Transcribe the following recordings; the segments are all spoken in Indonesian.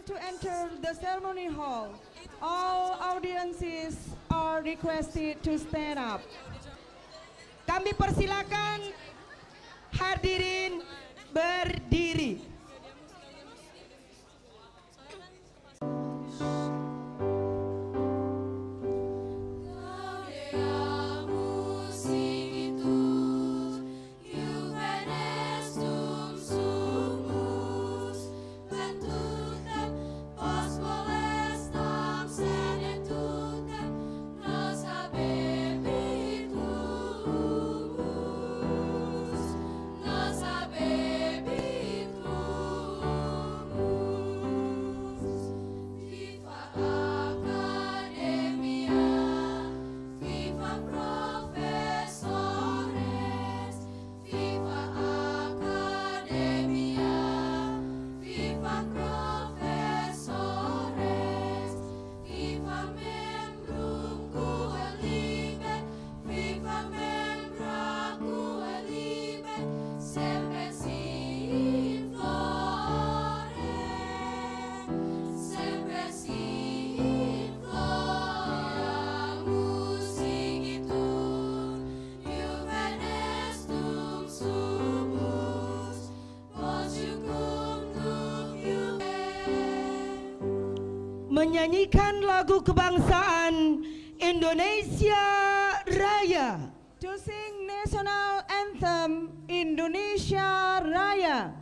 to enter the ceremony hall, all audiences are requested to stand up. Kami persilakan hadirin berdiri. Menyanyikan lagu kebangsaan Indonesia Raya. To sing national anthem Indonesia Raya.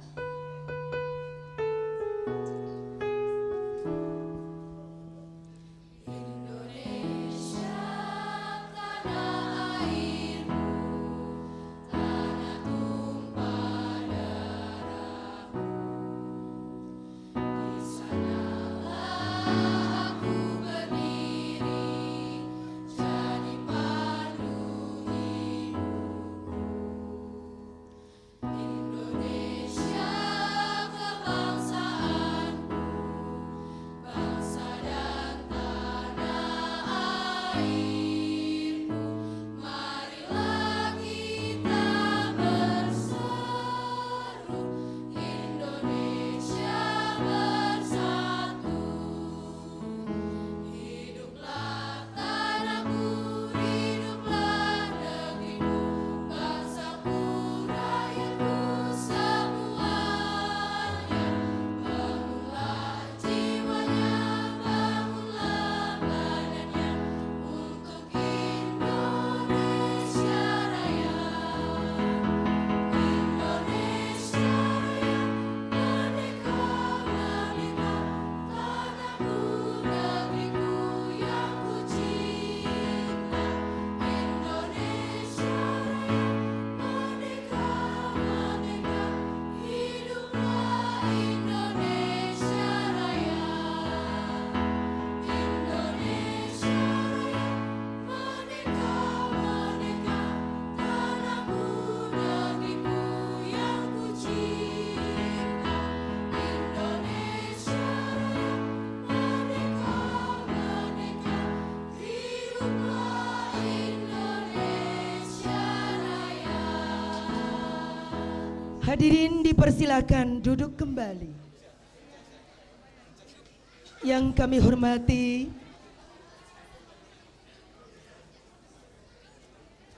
Hadirin dipersilakan duduk kembali. Yang kami hormati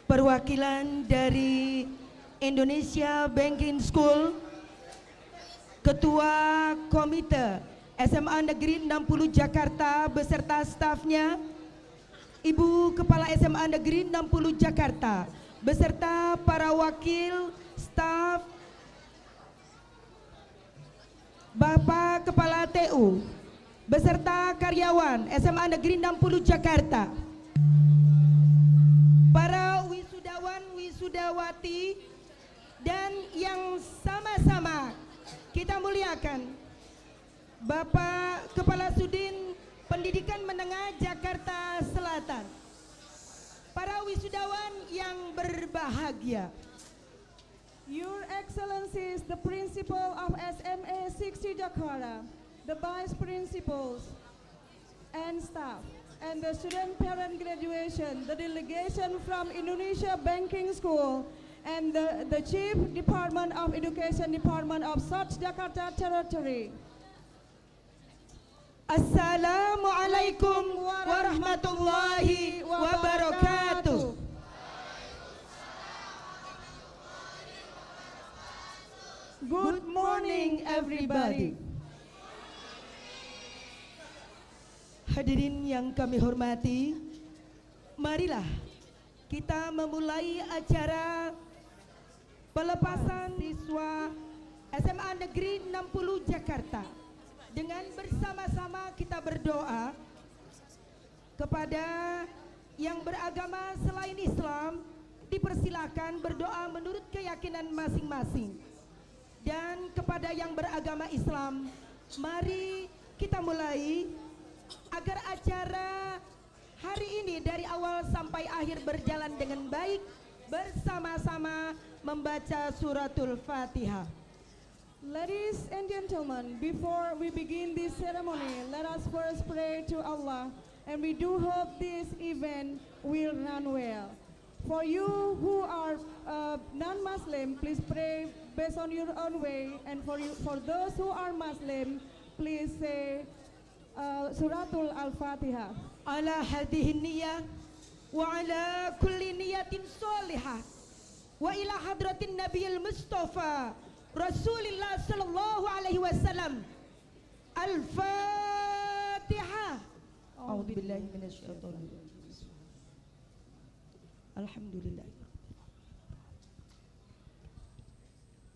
perwakilan dari Indonesia Banking School, Ketua Komite SMA Negeri 60 Jakarta beserta stafnya, Ibu Kepala SMA Negeri 60 Jakarta beserta para wakil, staf, Bapak Kepala TU beserta karyawan SMA Negeri 60 Jakarta, para wisudawan wisudawati, dan yang sama-sama kita muliakan Bapak Kepala Sudin Pendidikan Menengah Jakarta Selatan, para wisudawan yang berbahagia, Your Excellencies, the Principal of SMA 60 Jakarta, the Vice Principals and staff, and the student parent graduation, the delegation from Indonesia Banking School, and the Chief Department of Education Department of South Jakarta Territory. Assalamualaikum warahmatullahi wabarakatuh. Good morning everybody. Hadirin yang kami hormati, marilah kita memulai acara pelepasan siswa SMA Negeri 60 Jakarta. Dengan bersama-sama kita berdoa kepada yang beragama selain Islam, dipersilakan berdoa menurut keyakinan masing-masing. Dan kepada yang beragama Islam, mari kita mulai agar acara hari ini dari awal sampai akhir berjalan dengan baik, bersama-sama membaca suratul Fatihah. Ladies and gentlemen, before we begin this ceremony, let us first pray to Allah, and we do hope this event will run well. For you who are non-Muslim, please pray based on your own way, and for those who are Muslim, please say Suratul Al-Fatihah. Ala hadhihi niyah wa ala kulli niyatin salihah wa ila hadratin Nabiyil Mustafa Rasulullah sallallahu alaihi wasallam. Al-Fatihah. A'udzubillahi minasyaitonir rajim. Alhamdulillah.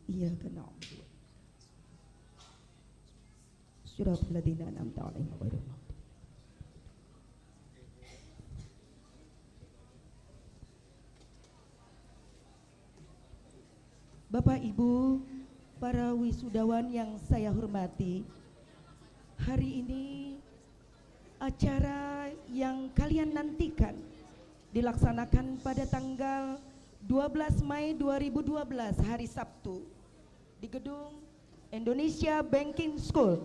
Iyyaka na'budu wa Siratal ladzina an'amta 'alaihim ghairil maghdubi. Bapak Ibu, para wisudawan yang saya hormati, hari ini acara yang kalian nantikan dilaksanakan pada tanggal 12 Mei 2012 hari Sabtu di gedung Indonesia Banking School.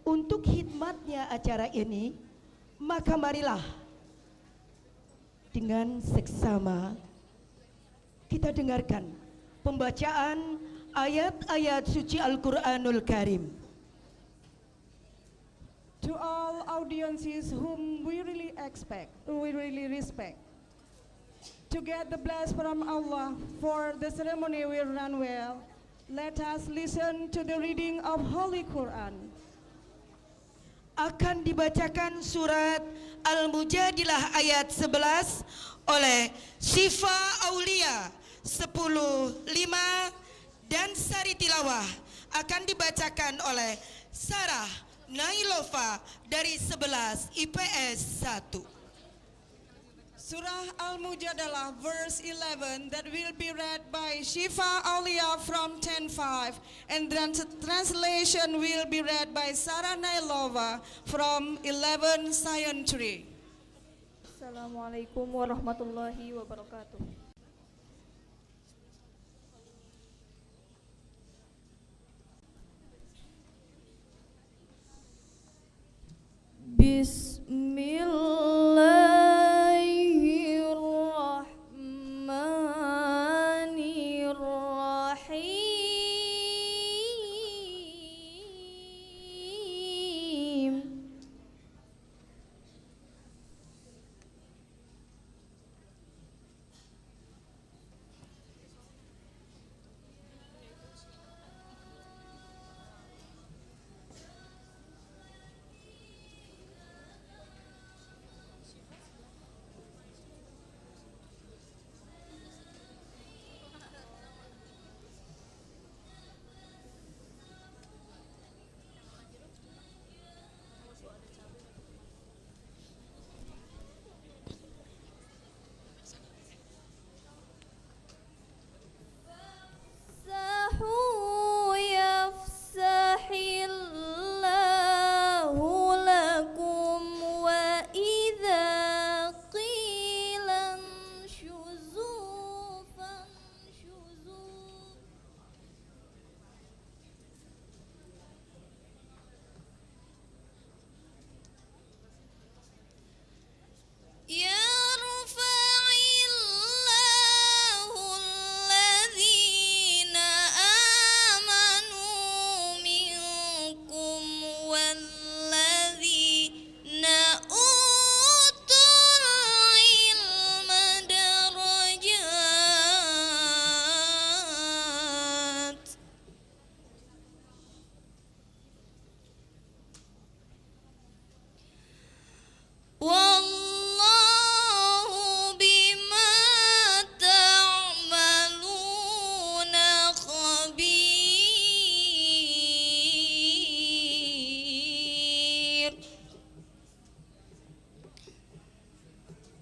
Untuk khidmatnya acara ini, maka marilah dengan seksama kita dengarkan pembacaan ayat-ayat suci Al-Quranul Karim. To all audiences whom we really respect, to get the bless from Allah for the ceremony will run well, let us listen to the reading of Holy Quran. Akan dibacakan surat Al-Mujadilah ayat 11 oleh Syifa Aulia 10:5 dan Sari Tilawah akan dibacakan oleh Sarah Nailova dari 11 IPS 1. Surah Al-Mujadalah verse 11 that will be read by Syifa Aulia from 10:5, and then translation will be read by Sarah Nailova from 11 Science 3. Assalamualaikum warahmatullahi wabarakatuh. Bismillahirrahmanirrahim.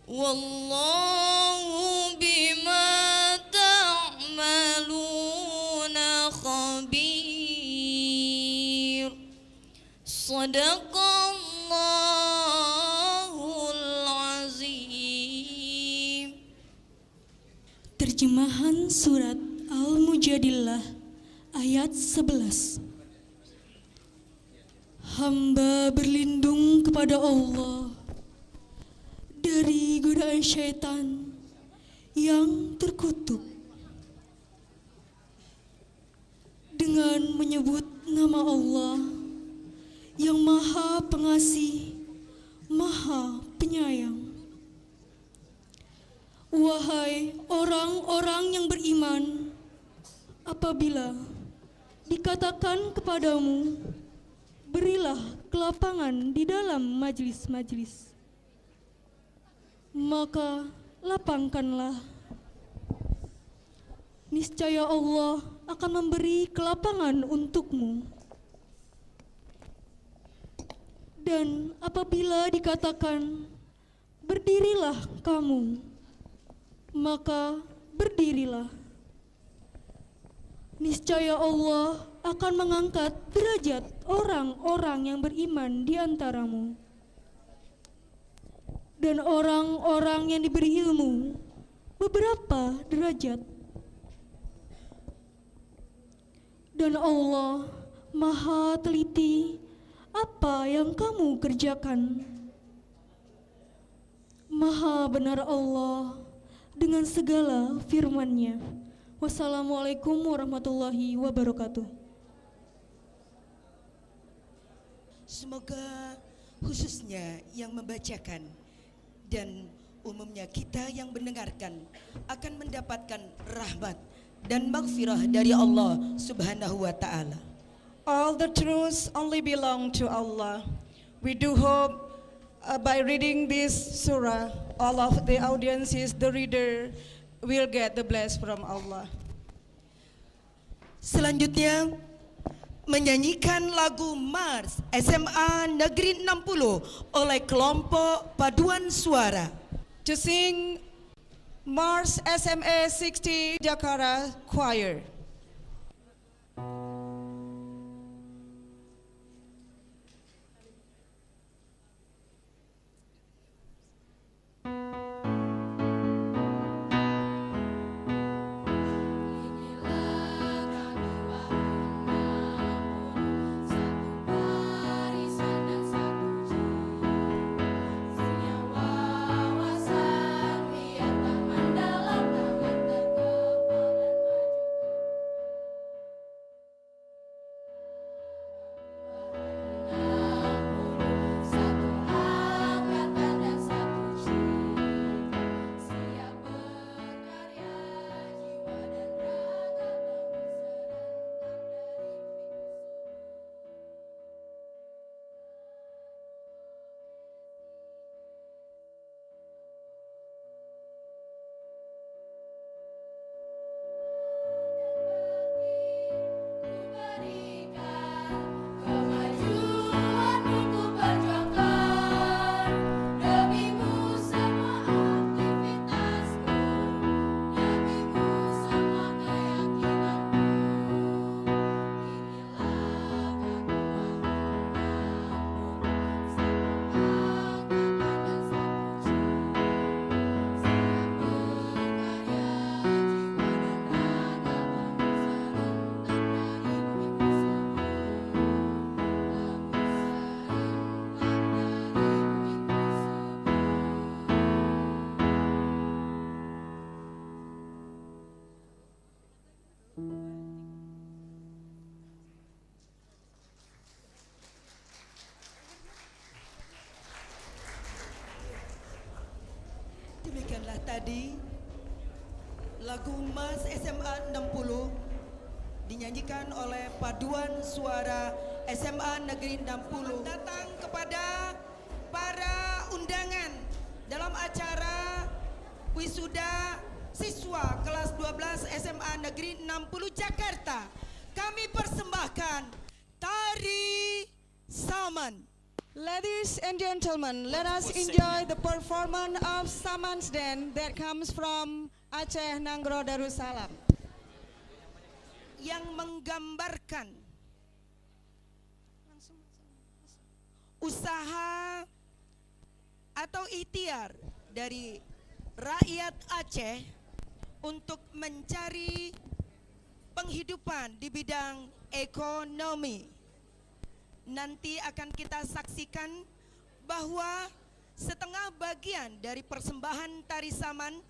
Wallahu bima ta'maluna khabir. Sadaqallahul azim. Terjemahan surat Al-Mujadilah ayat 11. Hamba berlindung kepada Allah dari godaan syaitan yang terkutuk dengan menyebut nama Allah yang Maha Pengasih, Maha Penyayang. Wahai orang-orang yang beriman, apabila dikatakan kepadamu, berilah kelapangan di dalam majlis-majlis, maka lapangkanlah. Niscaya Allah akan memberi kelapangan untukmu. Dan apabila dikatakan, berdirilah kamu, maka berdirilah. Niscaya Allah akan mengangkat derajat orang-orang yang beriman di antaramu. Dan orang-orang yang diberi ilmu beberapa derajat. Dan Allah Maha teliti apa yang kamu kerjakan. Maha benar Allah dengan segala firman-Nya. Wassalamualaikum warahmatullahi wabarakatuh. Semoga khususnya yang membacakan dan umumnya kita yang mendengarkan akan mendapatkan rahmat dan maghfirah dari Allah Subhanahu wa ta'ala. All the truths only belong to Allah. We do hope by reading this surah, all of the audiences, the reader, will get the bless from Allah. Selanjutnya menyanyikan lagu Mars SMA Negeri 60 oleh kelompok paduan suara. To sing Mars SMA 60 Jakarta Choir. Demikianlah tadi lagu Mas SMA 60 dinyanyikan oleh paduan suara SMA Negeri 60. Datang kepada para undangan dalam acara wisuda siswa kelas 12 SMA Negeri 60 Jakarta. Kami persembahkan Tari Saman. Ladies and gentlemen, let us enjoy the performance of Saman's dance that comes from Aceh Nanggro Darussalam. Yang menggambarkan usaha atau ikhtiar dari rakyat Aceh untuk mencari penghidupan di bidang ekonomi. Nanti akan kita saksikan bahwa setengah bagian dari persembahan tari Saman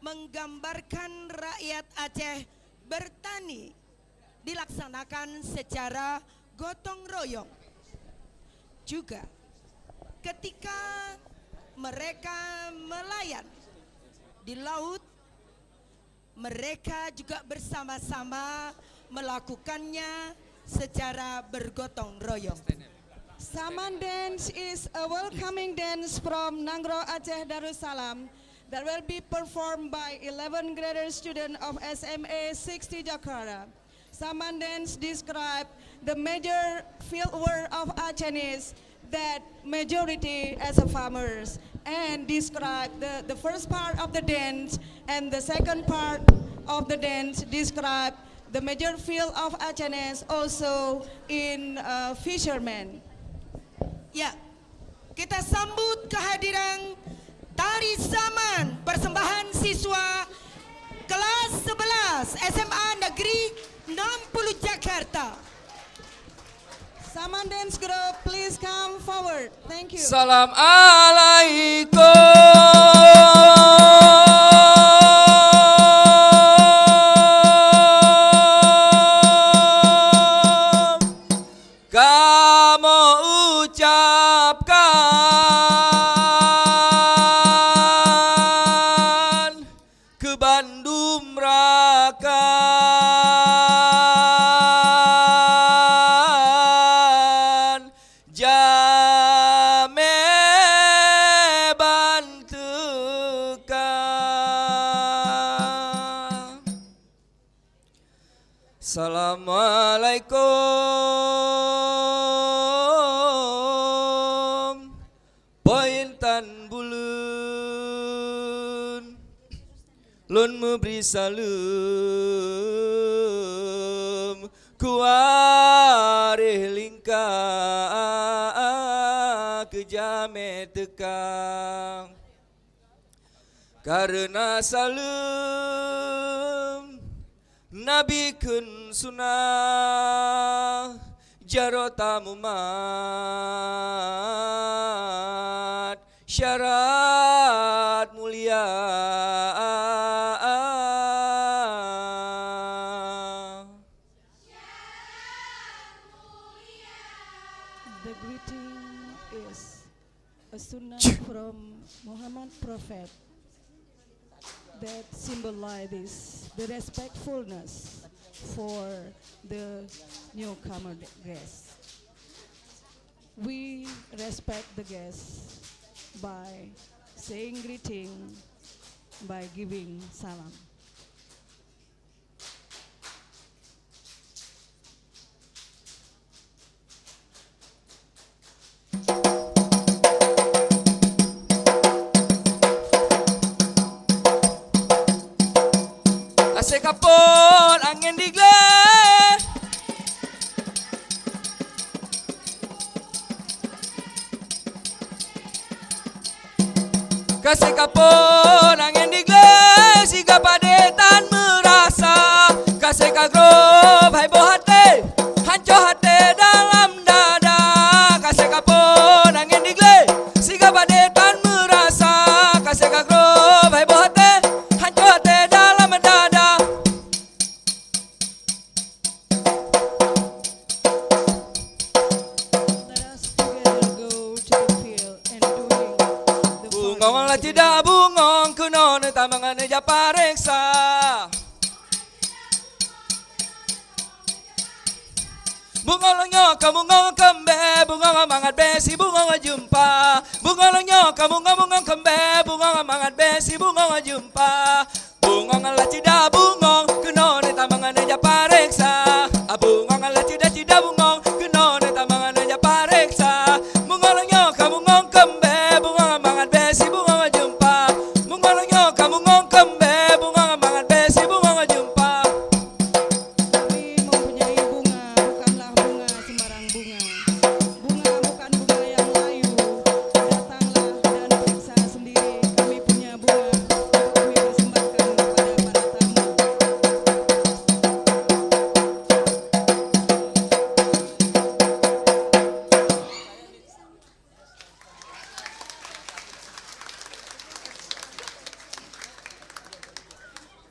menggambarkan rakyat Aceh bertani dilaksanakan secara gotong royong. Juga ketika mereka melayan di laut, mereka juga bersama-sama melakukannya secara bergotong royong. Saman dance is a welcoming dance from Nanggro Aceh Darussalam that will be performed by 11 grader students of SMA 60 Jakarta. Saman dance describe the major field work of Acehnese that majority as a farmers, and describe the first part of the dance, and the second part of the dance describe the major field of Acehnese also in fishermen. Ya, kita sambut kehadiran tari Saman persembahan siswa kelas 11 SMA Negeri 60 Jakarta. Saman dance group, please come forward. Thank you. Salam alaikum. Kamu ucapkan ke Bandung Raka. Assalamualaikum Pointan bulun Lun memberi salam Kuarih lingka Kejame tekang Karena salam Nabi kun sunnah jarota mumat syarat mulia. The greeting is a sunnah from Muhammad Prophet that symbolizes the respectfulness for the newcomer guest. We respect the guest by saying greeting, by giving salam. Asik kapal angin digelar Kasih kapal angin digelar Siga padetan merasa Kasih kagrov hai boh hati Hancur hati dalam dada Kasih kapal angin digelar Siga padetan merasa Kasih kagrov hai boh hati Hancur hati dalam dada. Let us together go to the field and doing the Bungong lah tidak bungong kuno ne tamangan ja pareksa. Bungong nyoka bungong kembe bungong mangat besi bungong jumpa. Bungong nyoka bungong kembe bungong mangat besi bungong jumpa. Bungong lah tidak bungong kuno ne tamangan ja pareksa. Bungong lah tidak bungong kuno ne tamangan ja pareksa. Bungong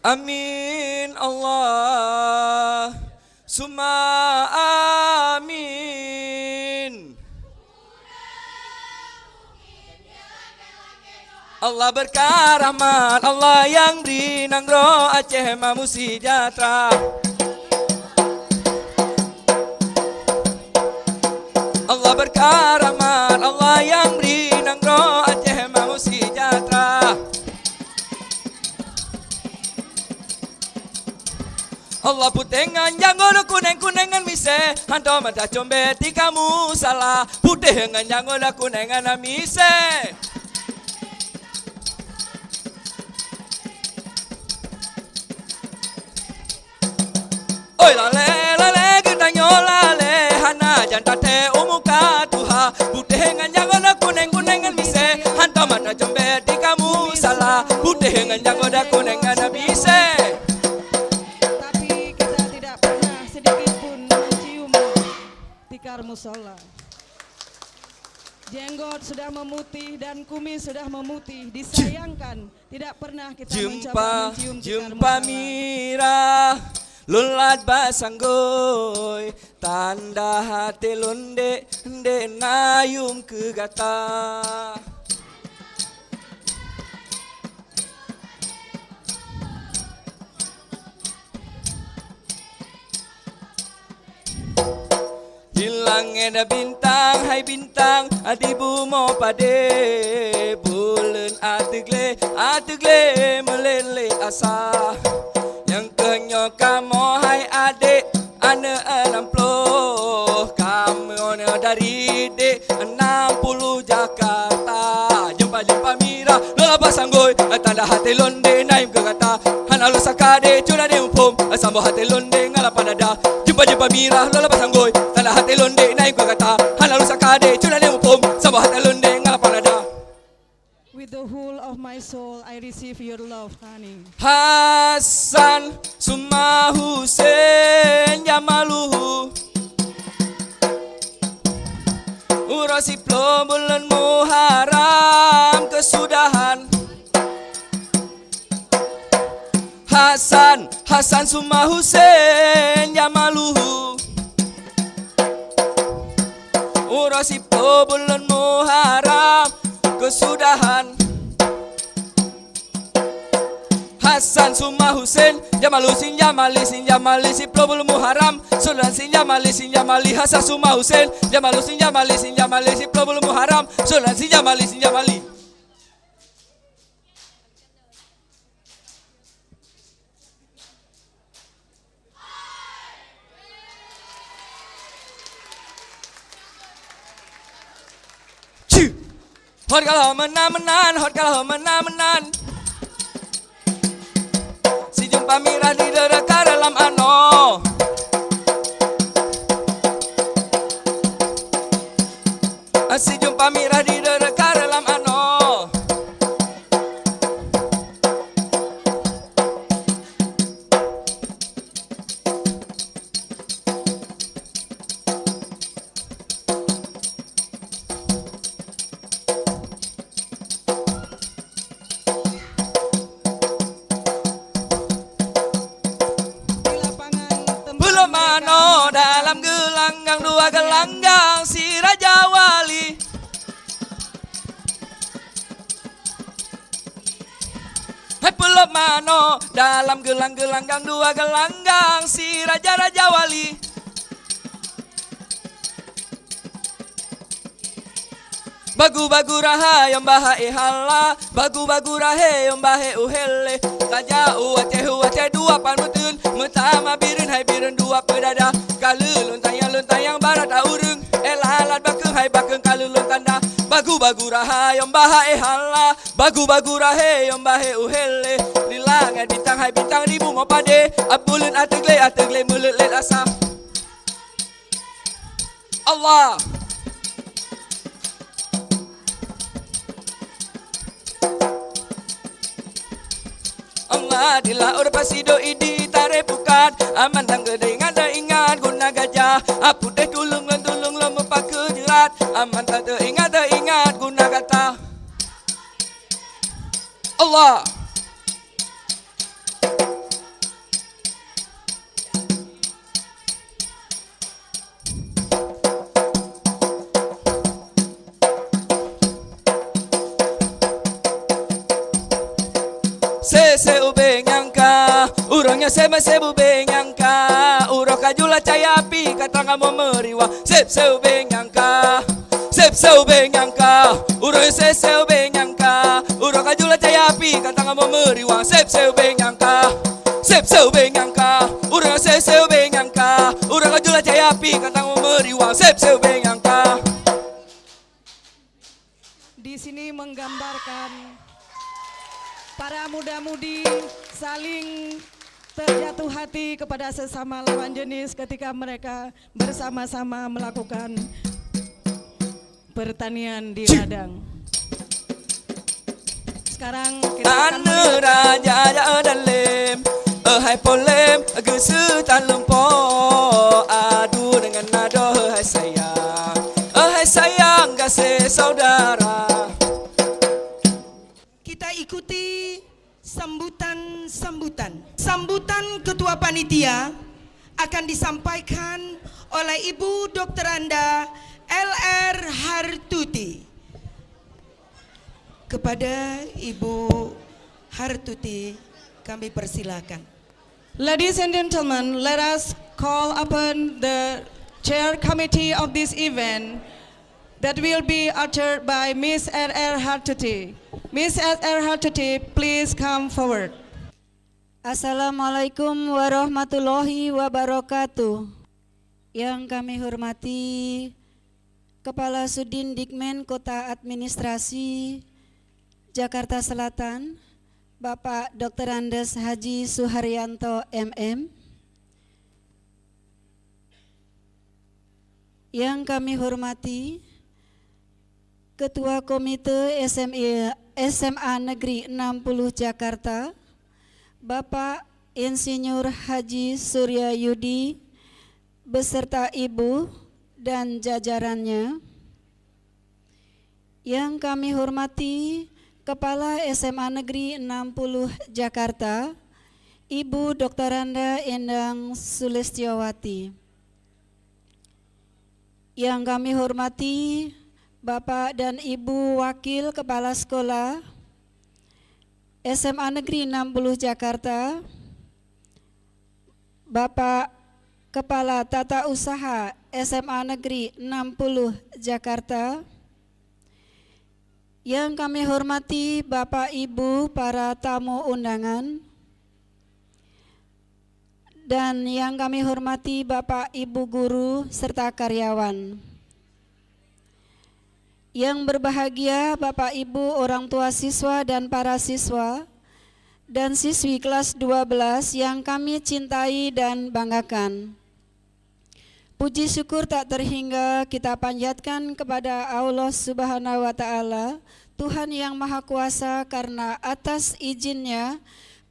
Amin Allah summa amin. Allah berkah rahmat, Allah yang beri Nanggro Aceh Mamu sejahtera. Allah berkah rahmat, Allah yang beri Nanggro Aceh Mamu sejahtera. Allah putengan jangan kuneng-kunengan mise hanto mata combe ti kamu salah putengan jangan kunengan mise. Oi lale kita nyolale hana janta te umuka tuha putengan jangan kuneng-kunengan mise hanto mata combe ti kamu salah putengan jangan kunengan mise. Musola. Jenggot sudah memutih dan kumis sudah memutih. Disayangkan tidak pernah kita mencoba mencium jumpa mira lulat basanggoy tanda hati londe de nayum kegata. Hilang ada bintang, hai bintang, adibu mau pade bulan atugle melele asa. Yang kenyo kamu hai adik, ane 60 kamu dari dek 60 Jakarta. Jumpa mira, lola pasanggoy, tanda hati londe naim ke kata. Hana lo sakade, cuna de umpum, sambo hati londe ngalapan ada. Jumpa mira, lola pasanggoy, tanda hati londe naim ke kata. Hana lo sakade, cuna de umpum, sambo hati londe ngalapan ada. With the whole of my soul, I receive your love, honey. Hasan Summa Hussein Jamaluhu Urasiplo bulan Muharram kesudahan. Hasan Summa Hussein Jamaluhu Urasiplo bulan Muharram kesudahan. Hasan Summa Hussein Jamali si Probul Muharram Sulan sin Jamali Hasan Summa Hussein Jamali si Probul Muharram Sulan sin Jamali. Hot kalau menan si jumpa mira di dekat dalam ano. Si jumpa mira di dekat dalam ano. Dalam gelanggang dua gelanggang si Raja Wali. Hai pelop mano dalam gelanggang dua gelanggang si Raja Wali. Bagu raha yang bahai hala, bagu rahe yang bahai uhele. Raja uate dua panutun, metama birin hai birin dua pedada. Kalu lontang yang barat aurung, elalat bakeng hai bakeng kalu lontanda. Bagu raha yang bahai hala, bagu rahe yang bahai uhele. Di langit bintang hai bintang ribu mau pade, abulun ategle mulut let asa. Allah. Di laur pasido idi tare pukat aman tang gede ngada ingat guna gajah apu deh tulung lo mepaku jerat aman tang ingat guna kata Allah se ubeng yangka urangnya se ubeng yangka uro kajula caya api katanga mau meriwa se ubeng yangka se ubeng yangka urangnya se ubeng yangka uro kajula caya api katanga mau meriwa se ubeng yangka se ubeng yangka urangnya se ubeng yangka uro kajula caya api katanga mau meriwa se ubeng yangka. Di sini menggambarkan para muda-mudi saling terjatuh hati kepada sesama lawan jenis ketika mereka bersama-sama melakukan pertanian di ladang. Sekarang kita akan melihat raja dalam hai polem gesutan lempo adu dengan nado hai sayang kasih saudara. Kita ikuti sambutan ketua panitia akan disampaikan oleh Ibu Dr. Anda LR Hartuti. Kepada Ibu Hartuti kami persilakan. Ladies and gentlemen, let us call upon the chair committee of this event that will be uttered by Miss R.R. Hartuti. Miss R.R. Hartuti, please come forward. Assalamualaikum warahmatullahi wabarakatuh. Yang kami hormati Kepala Sudin Dikmen Kota Administrasi Jakarta Selatan, Bapak Dr. Andes Haji Suharyanto MM. Yang kami hormati Ketua Komite SMA Negeri 60 Jakarta, Bapak Insinyur Haji Surya Yudi beserta Ibu dan jajarannya. Yang kami hormati Kepala SMA Negeri 60 Jakarta, Ibu Dr. Anda Endang Sulistiawati. Yang kami hormati Bapak dan Ibu Wakil Kepala Sekolah SMA Negeri 60 Jakarta, Bapak Kepala Tata Usaha SMA Negeri 60 Jakarta. Yang kami hormati Bapak Ibu para tamu undangan, dan yang kami hormati Bapak Ibu guru serta karyawan. Yang berbahagia Bapak Ibu orang tua siswa dan para siswa dan siswi kelas 12 yang kami cintai dan banggakan. Puji syukur tak terhingga kita panjatkan kepada Allah Subhanahu wa Ta'ala, Tuhan yang Maha Kuasa, karena atas izinnya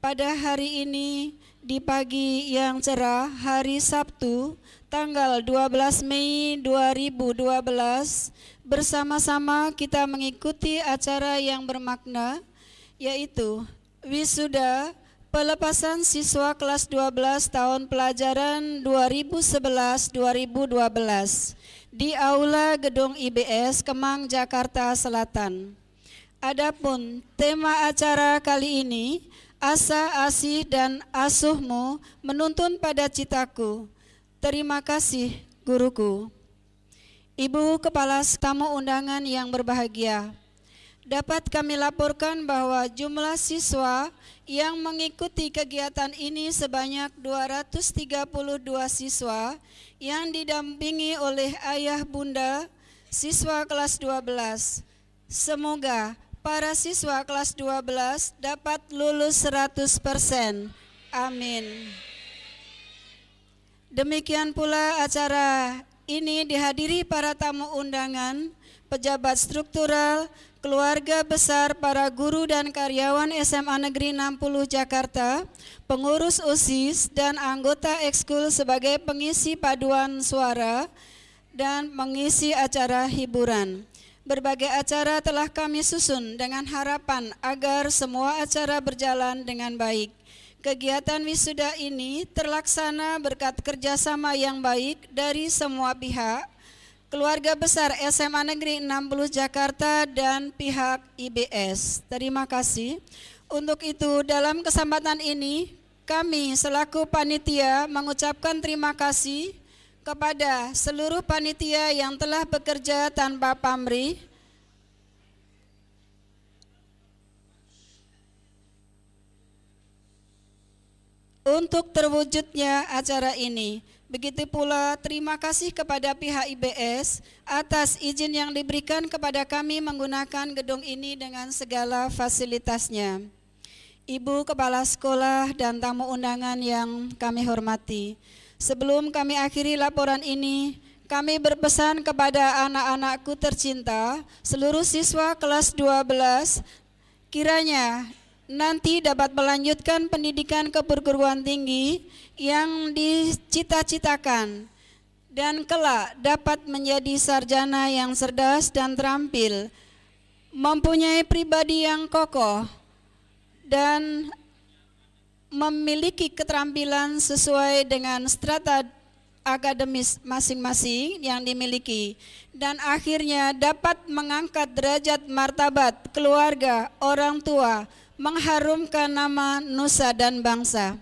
pada hari ini di pagi yang cerah hari Sabtu tanggal 12 Mei 2012 bersama-sama kita mengikuti acara yang bermakna, yaitu wisuda pelepasan siswa kelas 12 tahun pelajaran 2011-2012 di Aula Gedung IBS Kemang, Jakarta Selatan. Adapun tema acara kali ini, asa, asih, dan asuhmu menuntun pada citaku. Terima kasih guruku. Ibu Kepala tamu undangan yang berbahagia, dapat kami laporkan bahwa jumlah siswa yang mengikuti kegiatan ini sebanyak 232 siswa yang didampingi oleh ayah bunda siswa kelas 12. Semoga para siswa kelas 12 dapat lulus 100%. Amin. Demikian pula acara ini dihadiri para tamu undangan, pejabat struktural, keluarga besar, para guru dan karyawan SMA Negeri 60 Jakarta, pengurus OSIS dan anggota ekskul sebagai pengisi paduan suara dan mengisi acara hiburan. Berbagai acara telah kami susun dengan harapan agar semua acara berjalan dengan baik. Kegiatan wisuda ini terlaksana berkat kerjasama yang baik dari semua pihak, keluarga besar SMA Negeri 60 Jakarta dan pihak IBS. Terima kasih. Untuk itu, dalam kesempatan ini, kami selaku panitia mengucapkan terima kasih kepada seluruh panitia yang telah bekerja tanpa pamrih untuk terwujudnya acara ini. Begitu pula terima kasih kepada pihak IBS atas izin yang diberikan kepada kami menggunakan gedung ini dengan segala fasilitasnya. Ibu Kepala Sekolah dan tamu undangan yang kami hormati, sebelum kami akhiri laporan ini, kami berpesan kepada anak-anakku tercinta, seluruh siswa kelas 12, kiranya nanti dapat melanjutkan pendidikan ke perguruan tinggi yang dicita-citakan dan kelak dapat menjadi sarjana yang cerdas dan terampil, mempunyai pribadi yang kokoh dan memiliki keterampilan sesuai dengan strata akademis masing-masing yang dimiliki, dan akhirnya dapat mengangkat derajat martabat keluarga, orang tua, mengharumkan nama nusa dan bangsa.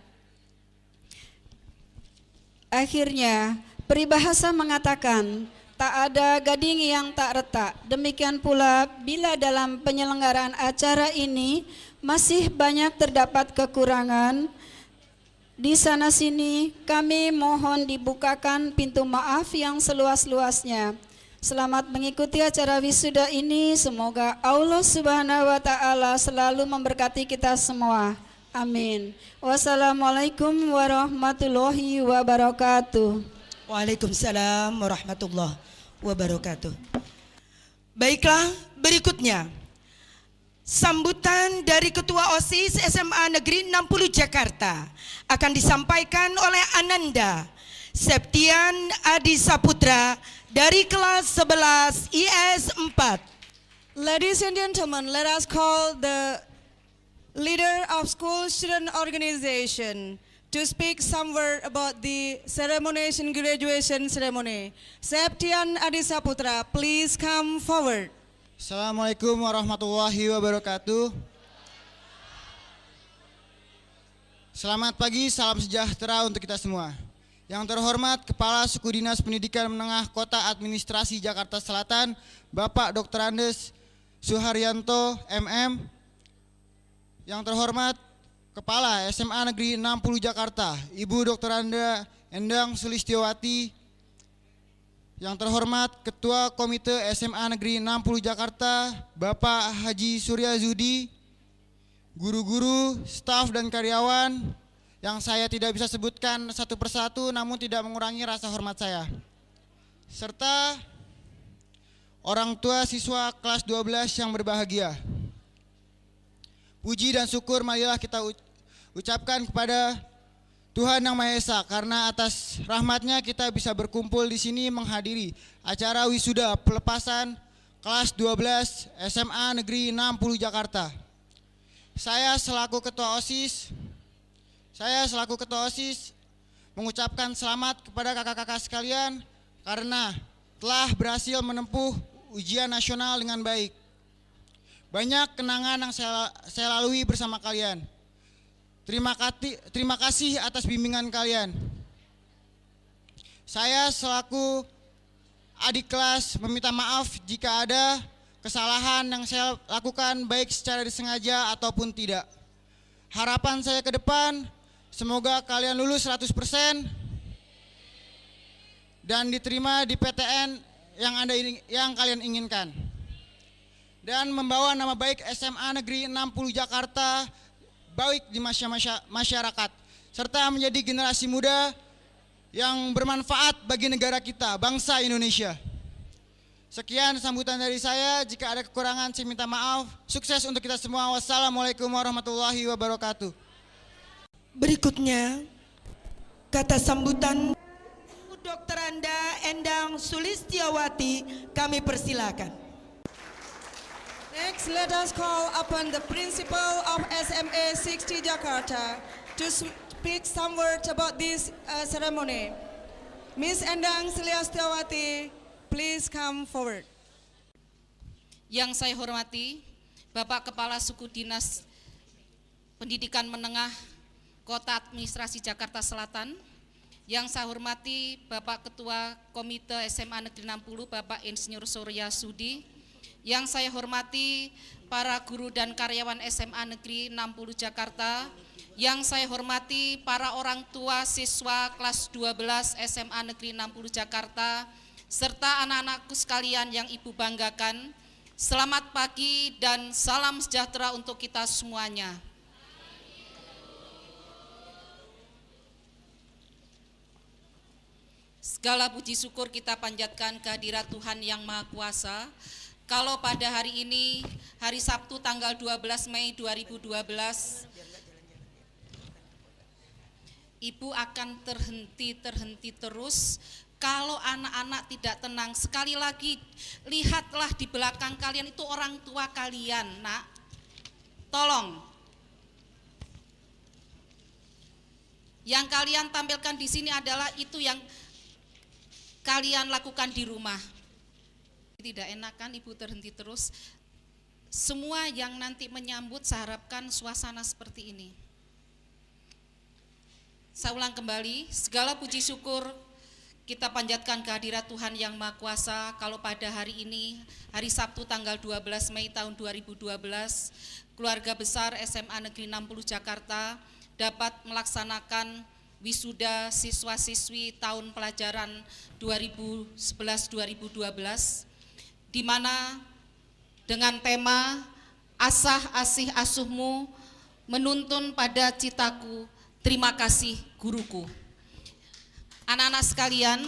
Akhirnya, peribahasa mengatakan, tak ada gading yang tak retak. Demikian pula bila dalam penyelenggaraan acara ini masih banyak terdapat kekurangan, di sana sini kami mohon dibukakan pintu maaf yang seluas-luasnya. Selamat mengikuti acara wisuda ini. Semoga Allah Subhanahu wa taala selalu memberkati kita semua. Amin. Wassalamualaikum warahmatullahi wabarakatuh. Waalaikumsalam warahmatullahi wabarakatuh. Baiklah, berikutnya sambutan dari Ketua OSIS SMA Negeri 60 Jakarta akan disampaikan oleh Ananda Septian Adi Saputra dari kelas 11 IS 4. Ladies and gentlemen, let us call the leader of school student organization to speak some word about the graduation ceremony. Septian Adi Saputra, please come forward. Assalamualaikum warahmatullahi wabarakatuh. Selamat pagi, salam sejahtera untuk kita semua. Yang terhormat Kepala Suku Dinas Pendidikan Menengah Kota Administrasi Jakarta Selatan, Bapak Dr. Andes Suharyanto MM. Yang terhormat Kepala SMA Negeri 60 Jakarta, Ibu Dr. Anda Endang Sulistiowati. Yang terhormat Ketua Komite SMA Negeri 60 Jakarta, Bapak Haji Surya Zudi. Guru-guru, staf dan karyawan yang saya tidak bisa sebutkan satu persatu namun tidak mengurangi rasa hormat saya. Serta orang tua siswa kelas 12 yang berbahagia. Puji dan syukur marilah kita ucapkan kepada Tuhan Yang Maha Esa, karena atas rahmatnya kita bisa berkumpul di sini menghadiri acara wisuda pelepasan kelas 12 SMA Negeri 60 Jakarta. Saya selaku Ketua OSIS mengucapkan selamat kepada kakak-kakak sekalian karena telah berhasil menempuh ujian nasional dengan baik. Banyak kenangan yang saya lalui bersama kalian. Terima kasih atas bimbingan kalian. Saya selaku adik kelas meminta maaf jika ada kesalahan yang saya lakukan baik secara disengaja ataupun tidak. Harapan saya ke depan, semoga kalian lulus 100% dan diterima di PTN yang kalian inginkan. Dan membawa nama baik SMA Negeri 60 Jakarta baik di masyarakat, serta menjadi generasi muda yang bermanfaat bagi negara kita, bangsa Indonesia. Sekian sambutan dari saya, jika ada kekurangan saya minta maaf. Sukses untuk kita semua. Wassalamualaikum warahmatullahi wabarakatuh. Berikutnya kata sambutan Dr. Anda Endang Sulistiowati kami persilakan. Next, let us call upon the principal of SMA 60 Jakarta to speak some words about this ceremony. Miss Endang Sulistiowati, please come forward. Yang saya hormati Bapak Kepala Suku Dinas Pendidikan Menengah Kota Administrasi Jakarta Selatan. Yang saya hormati Bapak Ketua Komite SMA Negeri 60 Bapak Insinyur Surya Sudi. Yang saya hormati para guru dan karyawan SMA Negeri 60 Jakarta. Yang saya hormati para orang tua siswa kelas 12 SMA Negeri 60 Jakarta serta anak-anakku sekalian yang Ibu banggakan. Selamat pagi dan salam sejahtera untuk kita semuanya. Segala puji syukur kita panjatkan kehadirat Tuhan yang Maha Kuasa. Kalau pada hari ini, hari Sabtu tanggal 12 Mei 2012, Ibu akan terhenti terus kalau anak-anak tidak tenang. Sekali lagi, lihatlah di belakang kalian itu orang tua kalian, nak. Tolong. Yang kalian tampilkan di sini adalah itu yang kalian lakukan di rumah. Tidak enak kan Ibu terhenti terus. Semua yang nanti menyambut saya harapkan suasana seperti ini. Saya ulang kembali, segala puji syukur kita panjatkan kehadirat Tuhan yang Maha Kuasa. Kalau pada hari ini, hari Sabtu tanggal 12 Mei tahun 2012, keluarga besar SMA Negeri 60 Jakarta dapat melaksanakan wisuda siswa-siswi tahun pelajaran 2011-2012, di mana dengan tema Asah Asih Asuhmu menuntun pada citaku, terima kasih guruku. Anak-anak sekalian,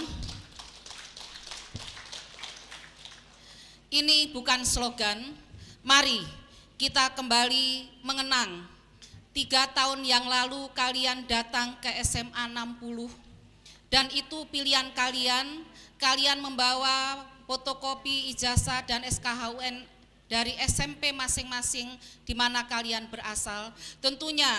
ini bukan slogan, mari kita kembali mengenang 3 tahun yang lalu kalian datang ke SMA 60 dan itu pilihan kalian. Kalian membawa fotokopi ijazah dan SKHUN dari SMP masing-masing di mana kalian berasal. Tentunya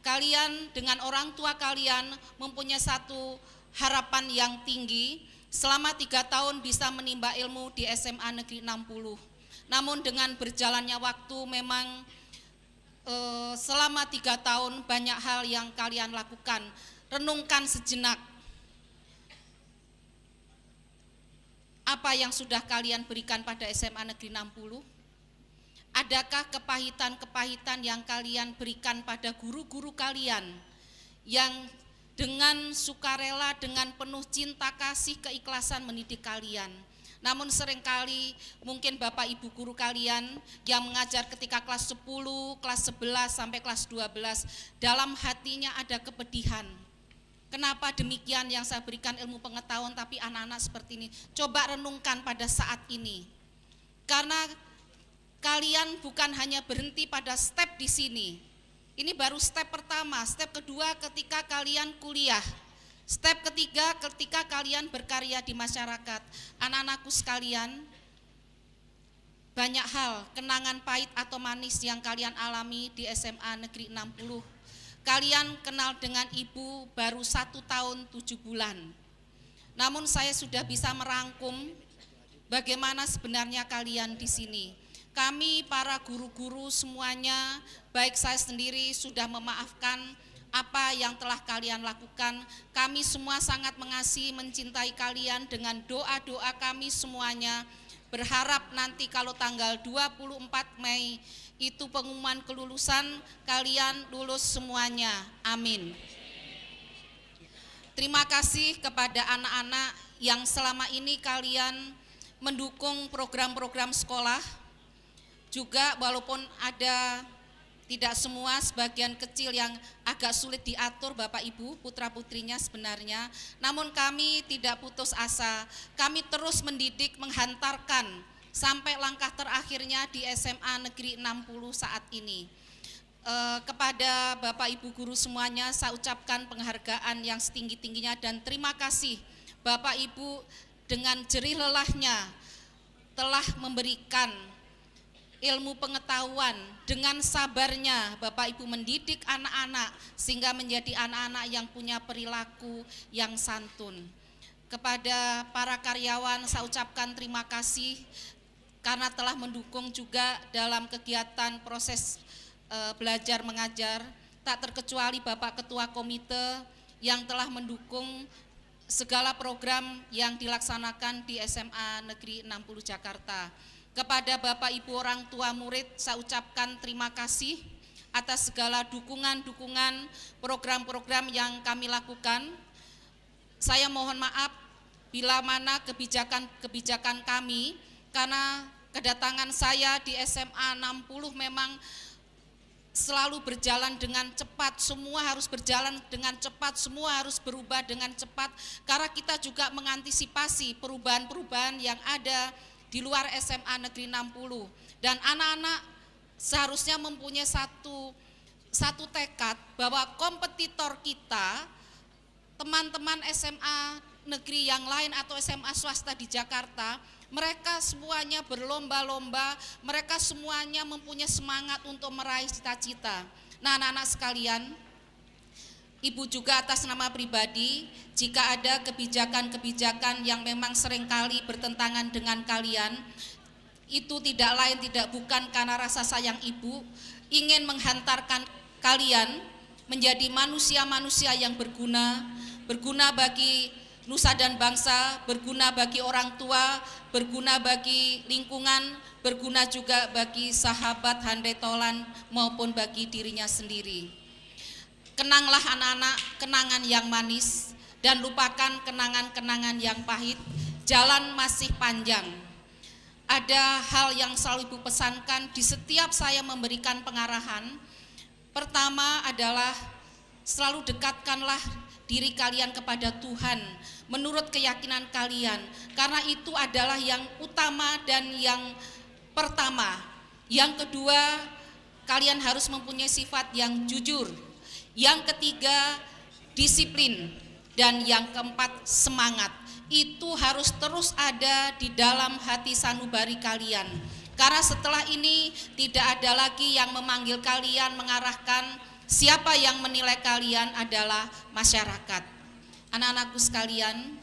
kalian dengan orang tua kalian mempunyai satu harapan yang tinggi selama 3 tahun bisa menimba ilmu di SMA Negeri 60. Namun dengan berjalannya waktu memang selama 3 tahun banyak hal yang kalian lakukan. Renungkan sejenak apa yang sudah kalian berikan pada SMA Negeri 60. Adakah kepahitan-kepahitan yang kalian berikan pada guru-guru kalian yang dengan sukarela, dengan penuh cinta kasih, keikhlasan mendidik kalian? Namun seringkali mungkin Bapak Ibu guru kalian yang mengajar ketika kelas 10, kelas 11 sampai kelas 12, dalam hatinya ada kepedihan. Kenapa demikian yang saya berikan ilmu pengetahuan tapi anak-anak seperti ini? Coba renungkan pada saat ini. Karena kalian bukan hanya berhenti pada step di sini. Ini baru step pertama, step kedua ketika kalian kuliah. Step ketiga ketika kalian berkarya di masyarakat. Anak-anakku sekalian, banyak hal, kenangan pahit atau manis yang kalian alami di SMA Negeri 60. Kalian kenal dengan ibu baru 1 tahun 7 bulan. Namun saya sudah bisa merangkum bagaimana sebenarnya kalian di sini. Kami para guru-guru semuanya, baik saya sendiri sudah memaafkan apa yang telah kalian lakukan. Kami semua sangat mengasihi, mencintai kalian dengan doa-doa kami semuanya. Berharap nanti kalau tanggal 24 Mei itu pengumuman kelulusan, kalian lulus semuanya. Amin. Terima kasih kepada anak-anak yang selama ini kalian mendukung program-program sekolah. Juga walaupun ada tidak semua, sebagian kecil yang agak sulit diatur Bapak Ibu, putra-putrinya sebenarnya. Namun kami tidak putus asa, kami terus mendidik, menghantarkan sampai langkah terakhirnya di SMA Negeri 60 saat ini. Kepada Bapak Ibu guru semuanya saya ucapkan penghargaan yang setinggi-tingginya dan terima kasih Bapak Ibu dengan jerih lelahnya telah memberikan ilmu pengetahuan, dengan sabarnya Bapak Ibu mendidik anak-anak sehingga menjadi anak-anak yang punya perilaku yang santun. Kepada para karyawan saya ucapkan terima kasih karena telah mendukung juga dalam kegiatan proses belajar mengajar, tak terkecuali Bapak Ketua Komite yang telah mendukung segala program yang dilaksanakan di SMA Negeri 60 Jakarta. Kepada Bapak Ibu orang tua murid, saya ucapkan terima kasih atas segala dukungan-dukungan program-program yang kami lakukan. Saya mohon maaf bila mana kebijakan-kebijakan kami, karena kedatangan saya di SMA 60 memang selalu berjalan dengan cepat, semua harus berjalan dengan cepat, semua harus berubah dengan cepat, karena kita juga mengantisipasi perubahan-perubahan yang ada di luar SMA Negeri 60. Dan anak-anak seharusnya mempunyai satu tekad bahwa kompetitor kita, teman-teman SMA negeri yang lain atau SMA swasta di Jakarta, mereka semuanya berlomba-lomba, mereka semuanya mempunyai semangat untuk meraih cita-cita. Nah, anak-anak sekalian, Ibu juga atas nama pribadi, jika ada kebijakan-kebijakan yang memang seringkali bertentangan dengan kalian, itu tidak lain tidak bukan karena rasa sayang Ibu ingin menghantarkan kalian menjadi manusia-manusia yang berguna bagi nusa dan bangsa, berguna bagi orang tua, berguna bagi lingkungan, berguna juga bagi sahabat handai tolan maupun bagi dirinya sendiri. Kenanglah anak-anak kenangan yang manis dan lupakan kenangan-kenangan yang pahit. Jalan masih panjang. Ada hal yang selalu Ibu pesankan di setiap saya memberikan pengarahan. Pertama adalah selalu dekatkanlah diri kalian kepada Tuhan menurut keyakinan kalian, karena itu adalah yang utama dan yang pertama. Yang kedua, kalian harus mempunyai sifat yang jujur. Yang ketiga, disiplin. Dan yang keempat, semangat. Itu harus terus ada di dalam hati sanubari kalian, karena setelah ini tidak ada lagi yang memanggil kalian, mengarahkan. Siapa yang menilai kalian adalah masyarakat. Anak-anakku sekalian,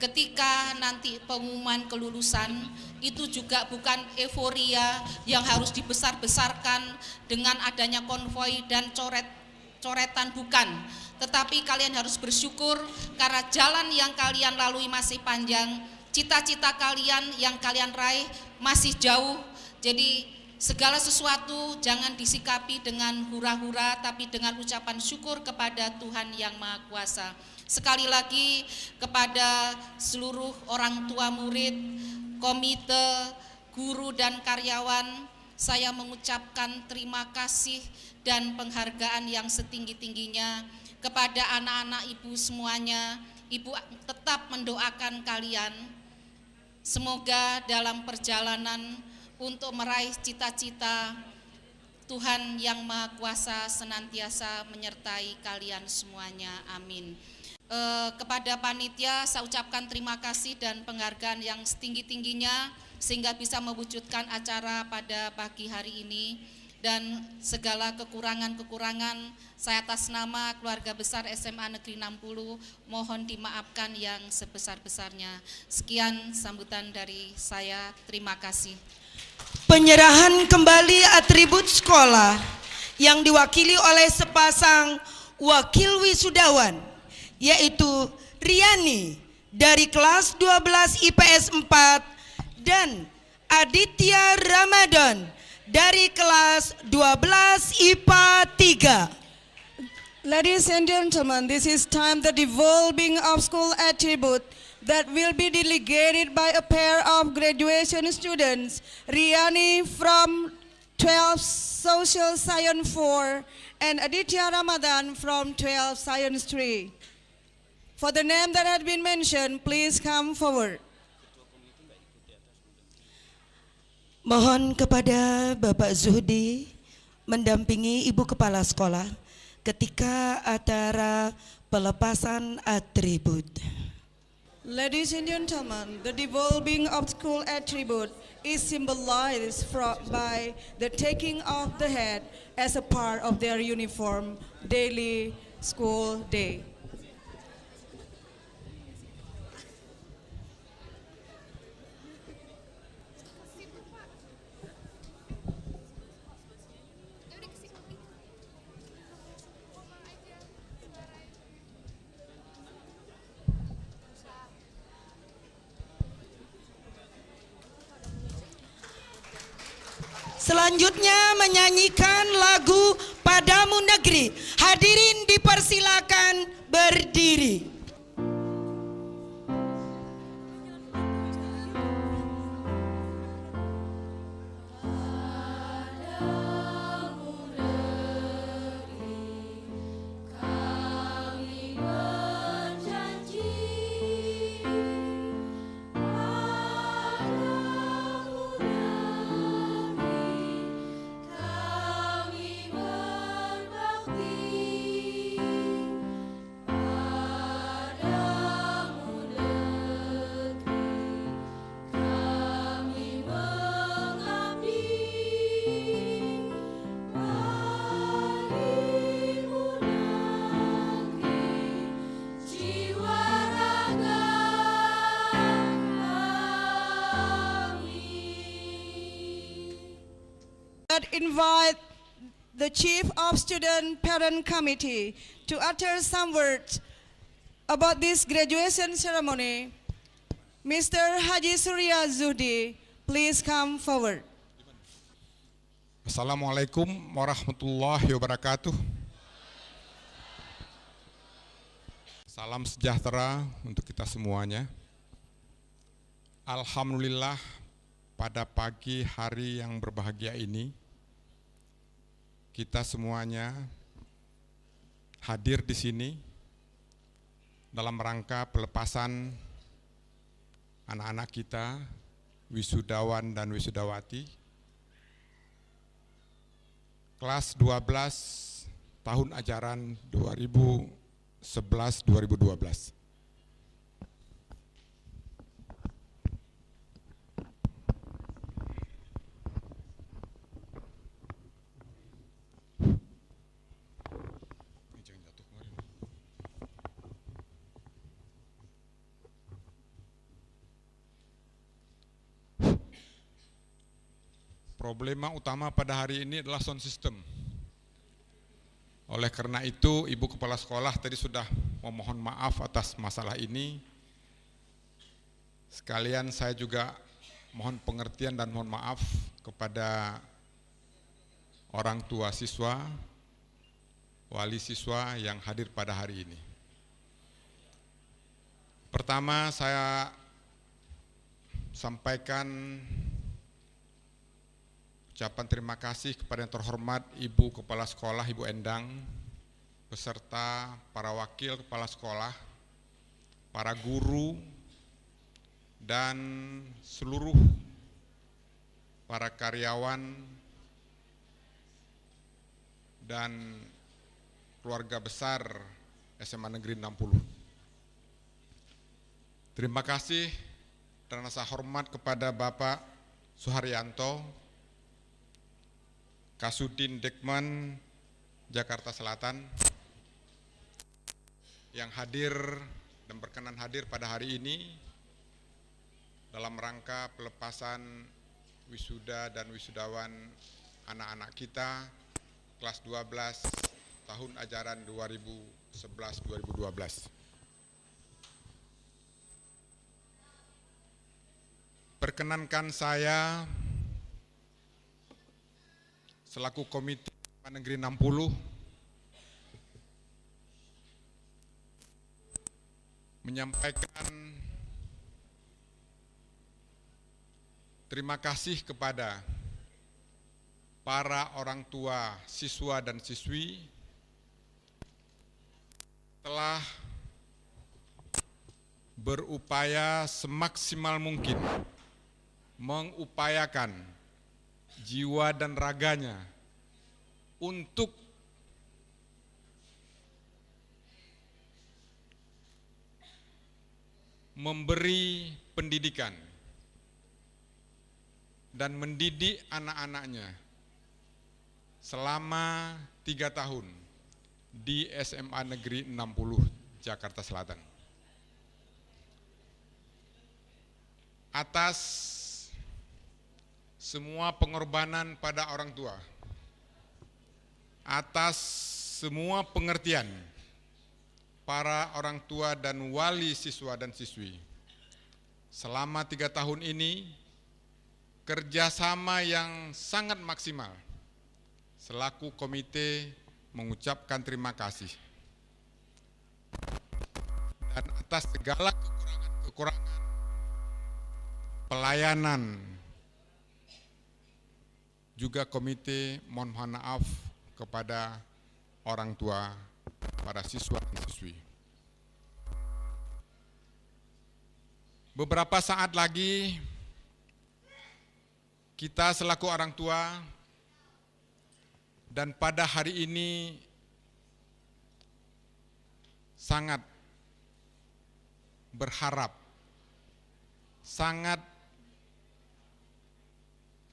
ketika nanti pengumuman kelulusan, itu juga bukan euforia yang harus dibesar-besarkan dengan adanya konvoi dan coretan, bukan. Tetapi kalian harus bersyukur karena jalan yang kalian lalui masih panjang, cita-cita kalian yang kalian raih masih jauh. Jadi segala sesuatu jangan disikapi dengan hura-hura, tapi dengan ucapan syukur kepada Tuhan yang Maha Kuasa. Sekali lagi kepada seluruh orang tua murid, komite, guru dan karyawan, saya mengucapkan terima kasih dan penghargaan yang setinggi-tingginya. Kepada anak-anak Ibu semuanya, Ibu tetap mendoakan kalian. Semoga dalam perjalanan untuk meraih cita-cita, Tuhan yang Maha Kuasa senantiasa menyertai kalian semuanya. Amin. Kepada panitia saya ucapkan terima kasih dan penghargaan yang setinggi-tingginya sehingga bisa mewujudkan acara pada pagi hari ini, dan segala kekurangan-kekurangan saya atas nama keluarga besar SMA Negeri 60 mohon dimaafkan yang sebesar-besarnya. Sekian sambutan dari saya, terima kasih. Penyerahan kembali atribut sekolah yang diwakili oleh sepasang wakil wisudawan, yaitu Riani dari kelas 12 IPS 4 dan Aditya Ramadan dari kelas 12 IPA 3. Ladies and gentlemen, this is time the devolving of school attribute that will be delegated by a pair of graduation students, Riani from 12 Social Science 4 and Aditya Ramadan from 12 Science 3. For the name that had been mentioned, please come forward. Mohon kepada Bapak Zuhdi mendampingi Ibu Kepala Sekolah ketika acara pelepasan atribut. Ladies and gentlemen, the devolving of school attribute is symbolized by the taking of the hat as a part of their uniform daily school day. Selanjutnya menyanyikan lagu Padamu Negeri. Hadirin dipersilakan berdiri. Invite the Chief of Student Parent Committee to utter some words about this graduation ceremony. Mr. Haji Surya Zudi, please come forward. Assalamualaikum warahmatullahi wabarakatuh. Salam sejahtera untuk kita semuanya. Alhamdulillah, pada pagi hari yang berbahagia ini kita semuanya hadir di sini dalam rangka pelepasan anak-anak kita, wisudawan dan wisudawati kelas 12 tahun ajaran 2011-2012. Problema utama pada hari ini adalah sound system. Oleh karena itu, Ibu Kepala Sekolah tadi sudah memohon maaf atas masalah ini. Sekalian saya juga mohon pengertian dan mohon maaf kepada orang tua siswa, wali siswa yang hadir pada hari ini. Pertama, saya sampaikan ucapan terima kasih kepada yang terhormat Ibu Kepala Sekolah, Ibu Endang, beserta para wakil kepala sekolah, para guru, dan seluruh para karyawan dan keluarga besar SMA Negeri 60. Terima kasih dan rasa hormat kepada Bapak Suharyanto, Kasudin Dekman Jakarta Selatan yang hadir dan berkenan hadir pada hari ini dalam rangka pelepasan wisuda dan wisudawan anak-anak kita kelas 12 tahun ajaran 2011-2012. Perkenankan saya selaku Komite Negeri 60 menyampaikan terima kasih kepada para orang tua siswa dan siswi telah berupaya semaksimal mungkin mengupayakan jiwa dan raganya untuk memberi pendidikan dan mendidik anak-anaknya selama 3 tahun di SMA Negeri 60 Jakarta Selatan. Atas semua pengorbanan pada orang tua, atas semua pengertian para orang tua dan wali siswa dan siswi, selama 3 tahun ini kerjasama yang sangat maksimal. Selaku komite mengucapkan terima kasih. Dan atas segala kekurangan pelayanan, juga komite mohon maaf kepada orang tua, para siswa dan siswi. Beberapa saat lagi kita selaku orang tua dan pada hari ini sangat berharap, sangat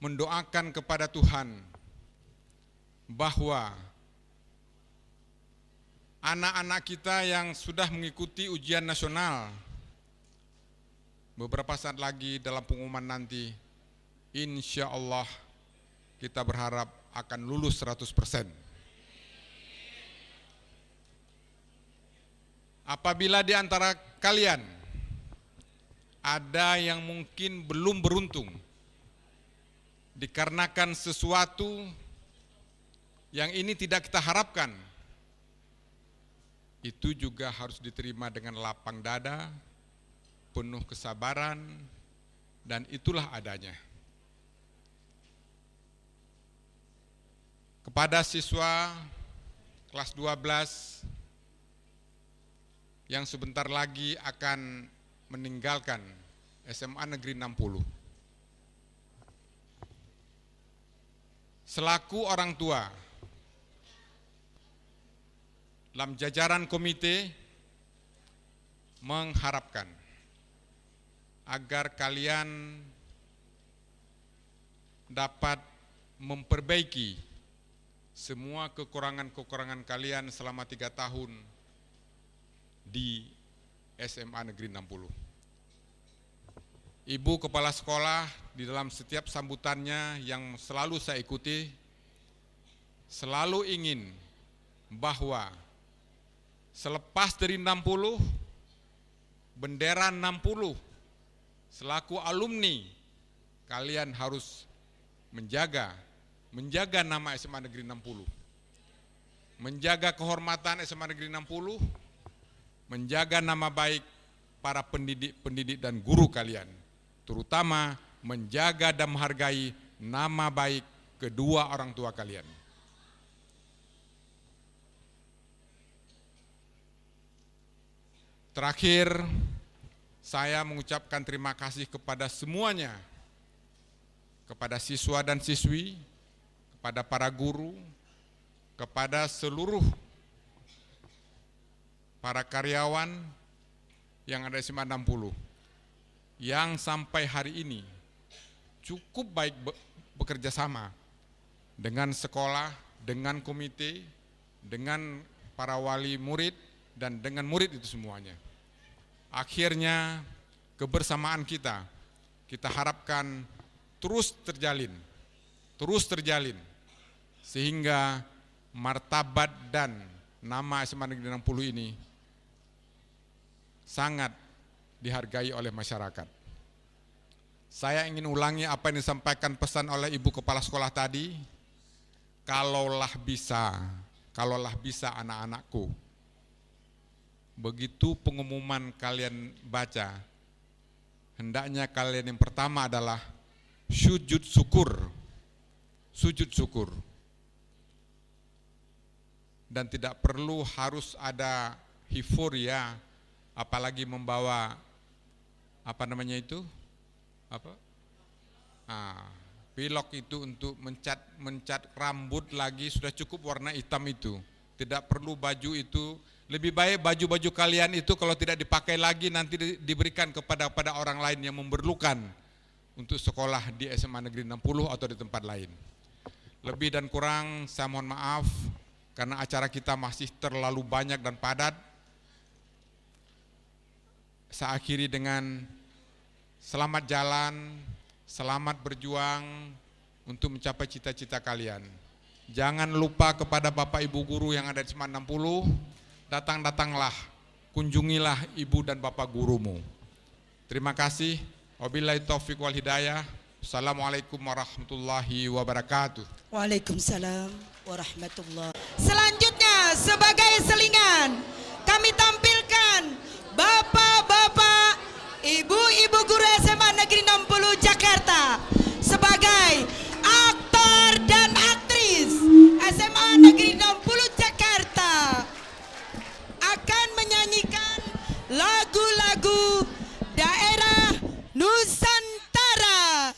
mendoakan kepada Tuhan bahwa anak-anak kita yang sudah mengikuti ujian nasional beberapa saat lagi dalam pengumuman nanti, insya Allah kita berharap akan lulus 100%. Apabila di antara kalian ada yang mungkin belum beruntung dikarenakan sesuatu yang ini tidak kita harapkan, itu juga harus diterima dengan lapang dada, penuh kesabaran, dan itulah adanya. Kepada siswa kelas 12 yang sebentar lagi akan meninggalkan SMA Negeri 60. Selaku orang tua, dalam jajaran komite mengharapkan agar kalian dapat memperbaiki semua kekurangan-kekurangan kalian selama 3 tahun di SMA Negeri 60. Ibu Kepala Sekolah di dalam setiap sambutannya yang selalu saya ikuti, selalu ingin bahwa selepas dari 60, bendera 60, selaku alumni, kalian harus menjaga nama SMA Negeri 60, menjaga kehormatan SMA Negeri 60, menjaga nama baik para pendidik dan guru kalian, terutama menjaga dan menghargai nama baik kedua orang tua kalian. Terakhir, saya mengucapkan terima kasih kepada semuanya, kepada siswa dan siswi, kepada para guru, kepada seluruh para karyawan yang ada di SMA 60, yang sampai hari ini cukup baik bekerja sama dengan sekolah, dengan komite, dengan para wali murid, dan dengan murid itu semuanya. Akhirnya kebersamaan kita harapkan terus terjalin, sehingga martabat dan nama SMA Negeri 60 ini sangat dihargai oleh masyarakat. Saya ingin ulangi apa yang disampaikan pesan oleh Ibu Kepala Sekolah tadi, kalaulah bisa anak-anakku, begitu pengumuman kalian baca, hendaknya kalian yang pertama adalah sujud syukur. Dan tidak perlu harus ada euforia, apalagi membawa pilok itu untuk mencat rambut lagi, sudah cukup warna hitam itu. Tidak perlu baju itu, lebih baik baju-baju kalian itu kalau tidak dipakai lagi nanti diberikan kepada orang lain yang memerlukan untuk sekolah di SMA Negeri 60 atau di tempat lain. Lebih dan kurang saya mohon maaf karena acara kita masih terlalu banyak dan padat. Saya akhiri dengan selamat jalan, selamat berjuang untuk mencapai cita-cita kalian. Jangan lupa kepada Bapak Ibu guru yang ada di SMA 60, datanglah, kunjungilah ibu dan bapak gurumu. Terima kasih. Wabillahi taufiq wal hidayah. Assalamualaikum warahmatullahi wabarakatuh. Waalaikumsalam warahmatullahi. Selanjutnya sebagai selingan kami tampilkan bapak-bapak, ibu-ibu guru SMA Negeri 60 Jakarta sebagai aktor dan aktris SMA Negeri 60 Jakarta akan menyanyikan lagu-lagu daerah Nusantara.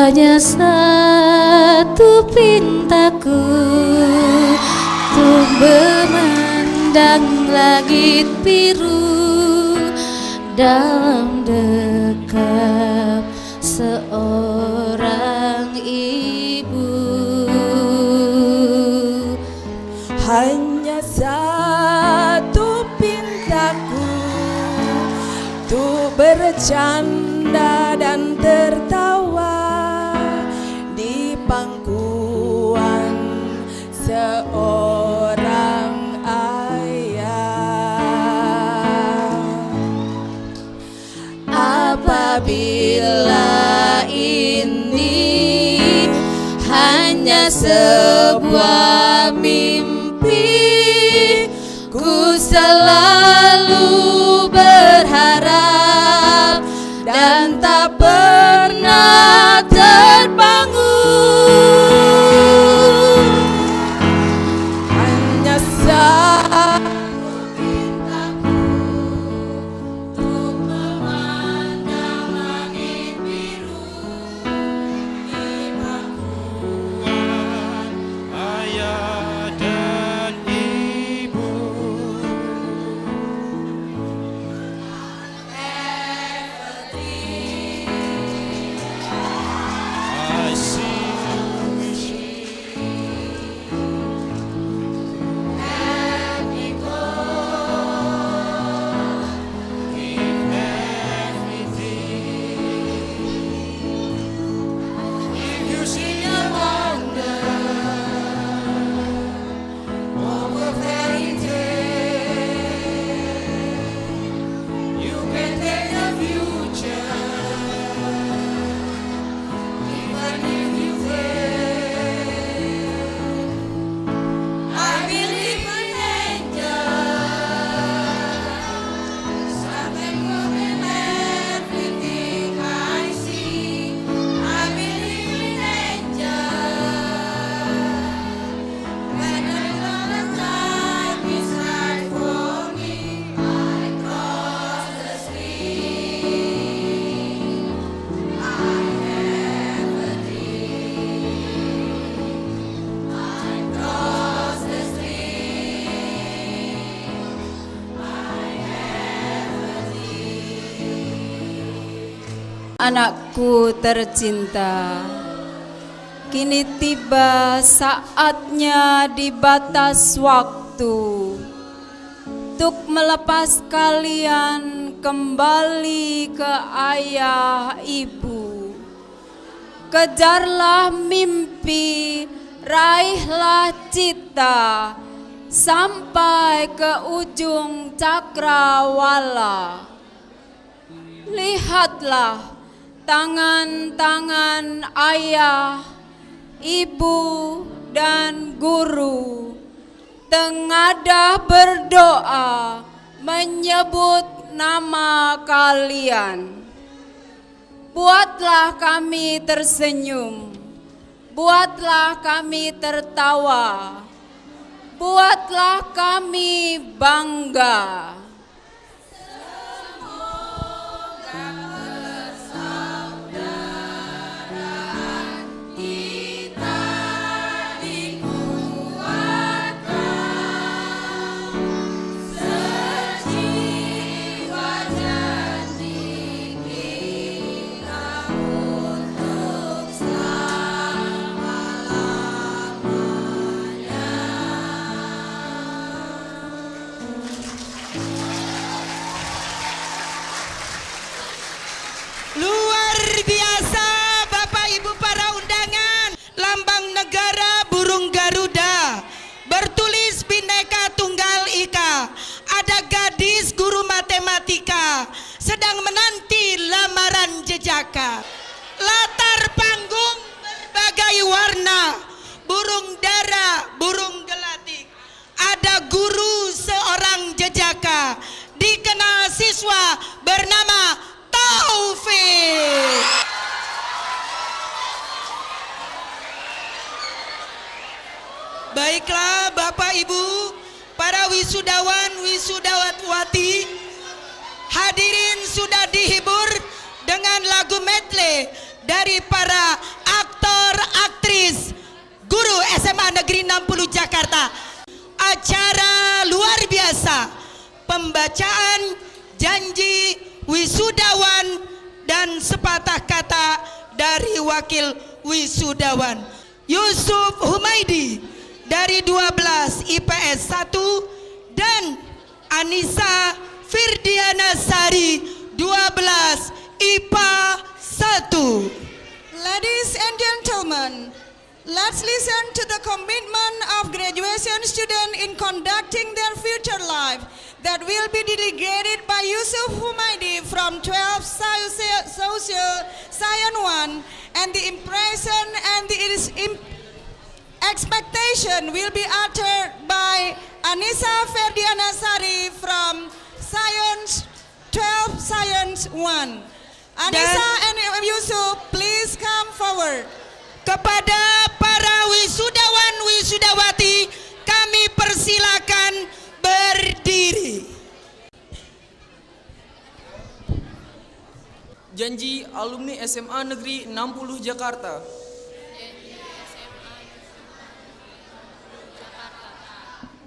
Hanya satu pintaku untuk memandang langit biru dalam dekap seorang ibu. Hanya satu pintaku untuk bercanda dan tertawa di pangkuan seorang ayah. Apabila ini hanya sebuah mimpi, ku selalu berharap dan tak pernah terbangun. Hanya satu pintaku untuk memandang langit biru di pangkuan ayah dan ibu. I see Anakku tercinta, kini tiba saatnya di batas waktu untuk melepas kalian kembali ke ayah ibu. Kejarlah mimpi, raihlah cita, sampai ke ujung cakrawala. Lihatlah tangan-tangan ayah, ibu, dan guru tengadah berdoa menyebut nama kalian. Buatlah kami tersenyum, buatlah kami tertawa, buatlah kami bangga. Luar biasa Bapak Ibu para undangan. Lambang negara burung Garuda, bertulis Bhinneka Tunggal Ika. Ada gadis guru matematika sedang menanti lamaran jejaka. Latar panggung berbagai warna, burung dara, burung gelatik. Ada guru seorang jejaka, dikenal siswa bernama Taufik. Baiklah Bapak Ibu, para wisudawan wisudawati, hadirin sudah dihibur dengan lagu medley dari para Majelis Guru SMA Negeri 60 Jakarta. Acara luar biasa, pembacaan janji wisudawan dan sepatah kata dari wakil wisudawan Yusuf Humaidi dari 12 IPS 1 dan Anissa Firdiana Sari 12 IPA 1. Ladies and gentlemen, let's listen to the commitment of graduation students in conducting their future life that will be delegated by Yusuf Humaidi from 12 Social Science 1, and the impression and the expectation will be uttered by Anissa Ferdiana Sari from Science 12 Science 1. Anissa and Yusuf, please come forward. Kepada para wisudawan wisudawati, kami persilakan berdiri. Janji alumni SMA Negeri 60 Jakarta.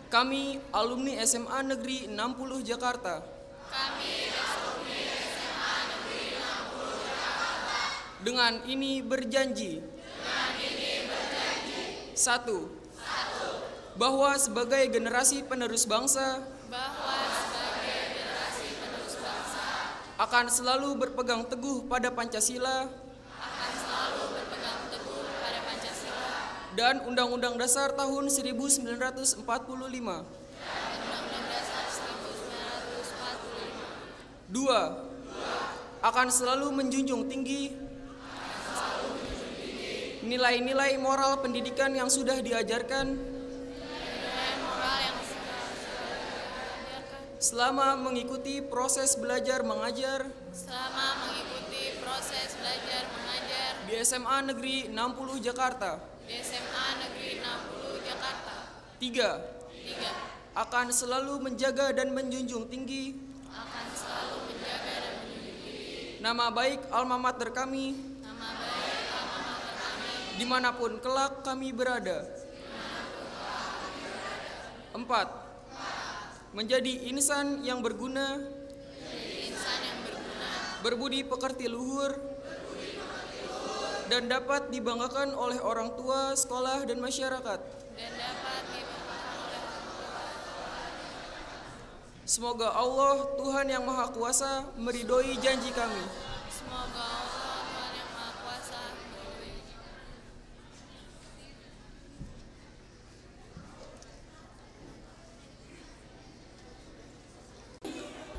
Kami alumni SMA Negeri 60 Jakarta. Dengan ini berjanji. Satu, bahwa sebagai generasi penerus bangsa, akan selalu berpegang teguh pada Pancasila, dan Undang-Undang Dasar tahun 1945. Dua, akan selalu menjunjung tinggi nilai-nilai moral pendidikan yang sudah diajarkan selama mengikuti proses belajar mengajar di SMA Negeri 60 Jakarta. Tiga, akan selalu menjaga dan menjunjung tinggi nama baik alma mater kami dimanapun kelak kami berada. Empat, menjadi insan yang berguna, berbudi pekerti luhur, dan dapat dibanggakan oleh orang tua, sekolah, dan masyarakat. Semoga Allah, Tuhan yang Maha Kuasa, meridhoi janji kami.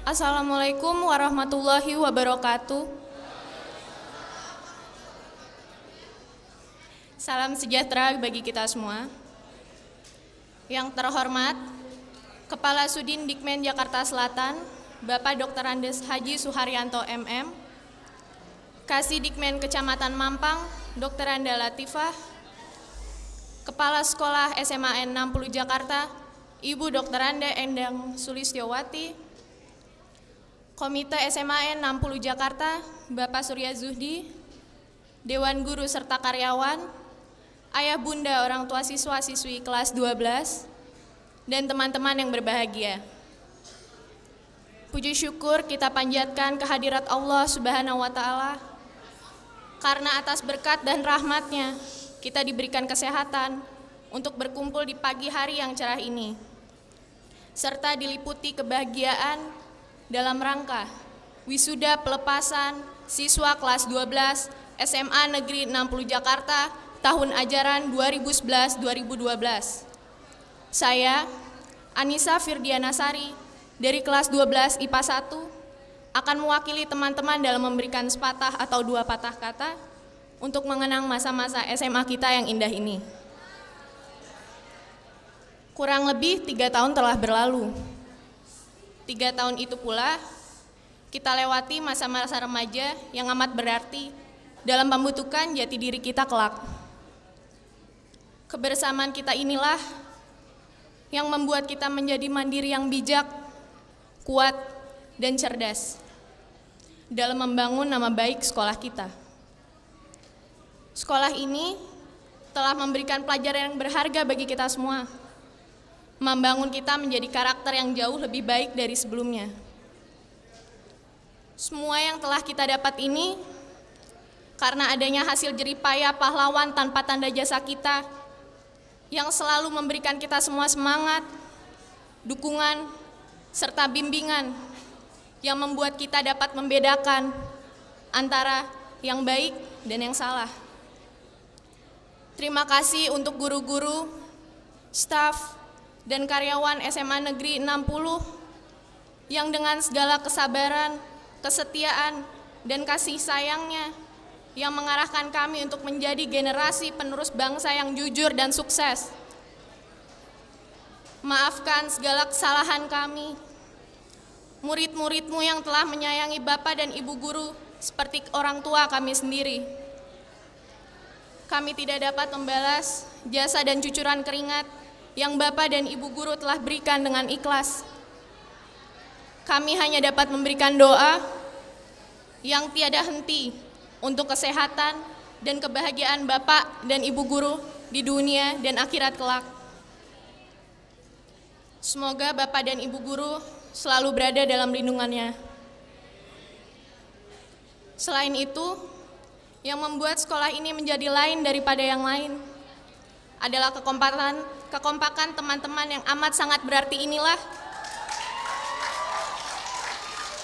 Assalamualaikum warahmatullahi wabarakatuh. Salam sejahtera bagi kita semua. Yang terhormat Kepala Sudin Dikmen Jakarta Selatan, Bapak Dr. Andes Haji Suharyanto MM, Kasih Dikmen Kecamatan Mampang, Dr. Anda Latifah, Kepala Sekolah SMA N 60 Jakarta, Ibu Dr. Anda Endang Sulistyowati, Komite SMA N 60 Jakarta, Bapak Surya Zuhdi, Dewan Guru serta karyawan, ayah bunda orang tua siswa-siswi kelas 12, dan teman-teman yang berbahagia. Puji syukur kita panjatkan kehadirat Allah Subhanahu wa Ta'ala, karena atas berkat dan rahmatnya kita diberikan kesehatan untuk berkumpul di pagi hari yang cerah ini, serta diliputi kebahagiaan dalam rangka wisuda pelepasan siswa kelas 12 SMA Negeri 60 Jakarta tahun ajaran 2011-2012. Saya, Anissa Firdiana Sari, dari kelas 12 IPA 1, akan mewakili teman-teman dalam memberikan sepatah atau dua patah kata untuk mengenang masa-masa SMA kita yang indah ini. Kurang lebih 3 tahun telah berlalu. 3 tahun itu pula kita lewati masa-masa remaja yang amat berarti dalam pembentukan jati diri kita kelak. Kebersamaan kita inilah yang membuat kita menjadi mandiri yang bijak, kuat, dan cerdas dalam membangun nama baik sekolah kita. Sekolah ini telah memberikan pelajaran yang berharga bagi kita semua, membangun kita menjadi karakter yang jauh lebih baik dari sebelumnya. Semua yang telah kita dapat ini karena adanya hasil jerih payah pahlawan tanpa tanda jasa kita yang selalu memberikan kita semua semangat, dukungan, serta bimbingan yang membuat kita dapat membedakan antara yang baik dan yang salah. Terima kasih untuk guru-guru, staf, dan karyawan SMA Negeri 60 yang dengan segala kesabaran, kesetiaan, dan kasih sayangnya yang mengarahkan kami untuk menjadi generasi penerus bangsa yang jujur dan sukses. Maafkan segala kesalahan kami, murid-muridmu yang telah menyayangi Bapak dan Ibu guru seperti orang tua kami sendiri. Kami tidak dapat membalas jasa dan cucuran keringat yang Bapak dan Ibu guru telah berikan dengan ikhlas. Kami hanya dapat memberikan doa yang tiada henti untuk kesehatan dan kebahagiaan Bapak dan Ibu guru di dunia dan akhirat kelak. Semoga Bapak dan Ibu guru selalu berada dalam lindungannya. Selain itu, yang membuat sekolah ini menjadi lain daripada yang lain adalah kekompakan teman-teman yang amat sangat berarti inilah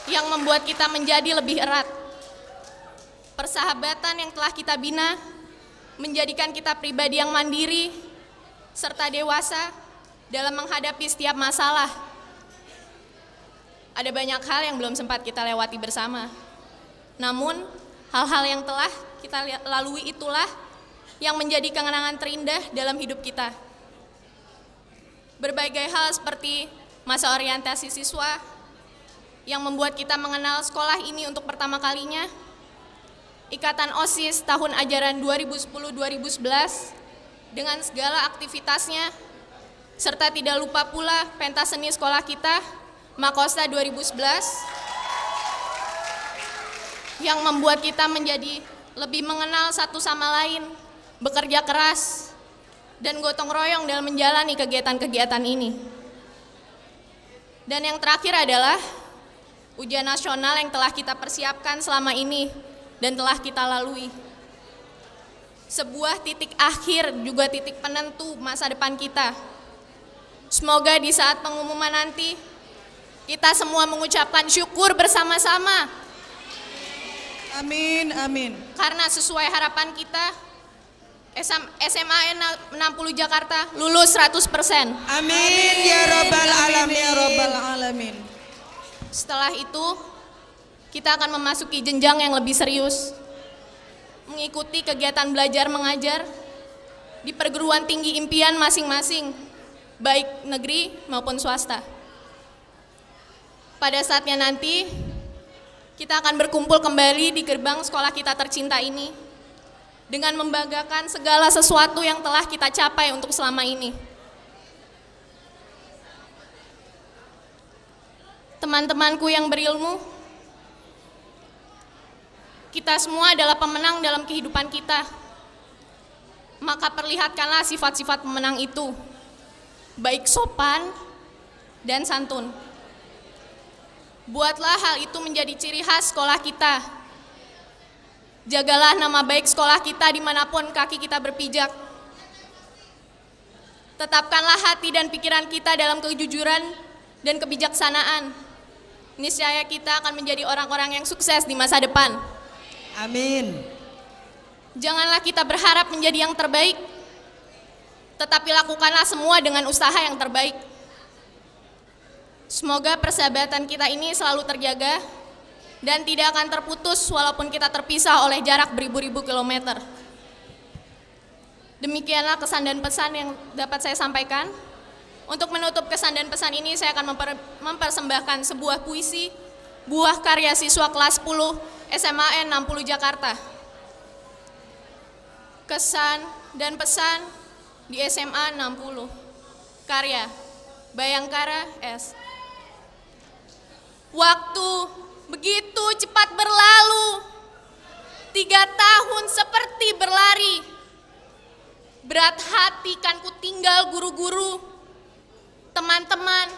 yang membuat kita menjadi lebih erat. Persahabatan yang telah kita bina menjadikan kita pribadi yang mandiri serta dewasa dalam menghadapi setiap masalah. Ada banyak hal yang belum sempat kita lewati bersama. Namun, hal-hal yang telah kita lalui itulah yang menjadi kenangan terindah dalam hidup kita. Berbagai hal seperti masa orientasi siswa yang membuat kita mengenal sekolah ini untuk pertama kalinya, ikatan OSIS tahun ajaran 2010-2011 dengan segala aktivitasnya, serta tidak lupa pula pentas seni sekolah kita, Makosta 2011, yang membuat kita menjadi lebih mengenal satu sama lain, bekerja keras, dan gotong royong dalam menjalani kegiatan-kegiatan ini. Dan yang terakhir adalah ujian nasional yang telah kita persiapkan selama ini dan telah kita lalui. Sebuah titik akhir juga titik penentu masa depan kita. Semoga di saat pengumuman nanti, kita semua mengucapkan syukur bersama-sama. Amin, amin. Karena sesuai harapan kita, SMA 60 Jakarta lulus 100%. Amin ya rabbal alamin, ya rabbal alamin. Setelah itu, kita akan memasuki jenjang yang lebih serius, mengikuti kegiatan belajar mengajar di perguruan tinggi impian masing-masing, baik negeri maupun swasta. Pada saatnya nanti, kita akan berkumpul kembali di gerbang sekolah kita tercinta ini dengan membanggakan segala sesuatu yang telah kita capai untuk selama ini. Teman-temanku yang berilmu, kita semua adalah pemenang dalam kehidupan kita. Maka perlihatkanlah sifat-sifat pemenang itu, baik sopan dan santun. Buatlah hal itu menjadi ciri khas sekolah kita. Jagalah nama baik sekolah kita dimanapun kaki kita berpijak. Tetapkanlah hati dan pikiran kita dalam kejujuran dan kebijaksanaan. Niscaya kita akan menjadi orang-orang yang sukses di masa depan. Amin. Janganlah kita berharap menjadi yang terbaik, tetapi lakukanlah semua dengan usaha yang terbaik. Semoga persahabatan kita ini selalu terjaga dan tidak akan terputus walaupun kita terpisah oleh jarak beribu-ribu kilometer. Demikianlah kesan dan pesan yang dapat saya sampaikan. Untuk menutup kesan dan pesan ini, saya akan mempersembahkan sebuah puisi, buah karya siswa kelas 10 SMA 60 Jakarta. Kesan dan pesan di SMA 60. Karya Bayangkara S. Waktu begitu cepat berlalu, 3 tahun seperti berlari. Berat hati kan ku tinggal guru-guru, teman-teman,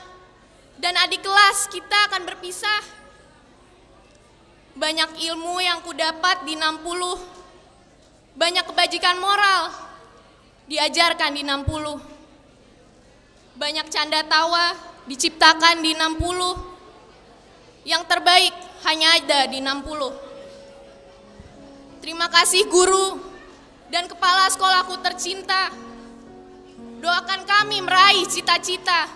dan adik kelas kita akan berpisah. Banyak ilmu yang ku dapat di 60, banyak kebajikan moral diajarkan di 60, banyak canda tawa diciptakan di 60, yang terbaik hanya ada di 60. Terima kasih guru dan kepala sekolahku tercinta. Doakan kami meraih cita-cita.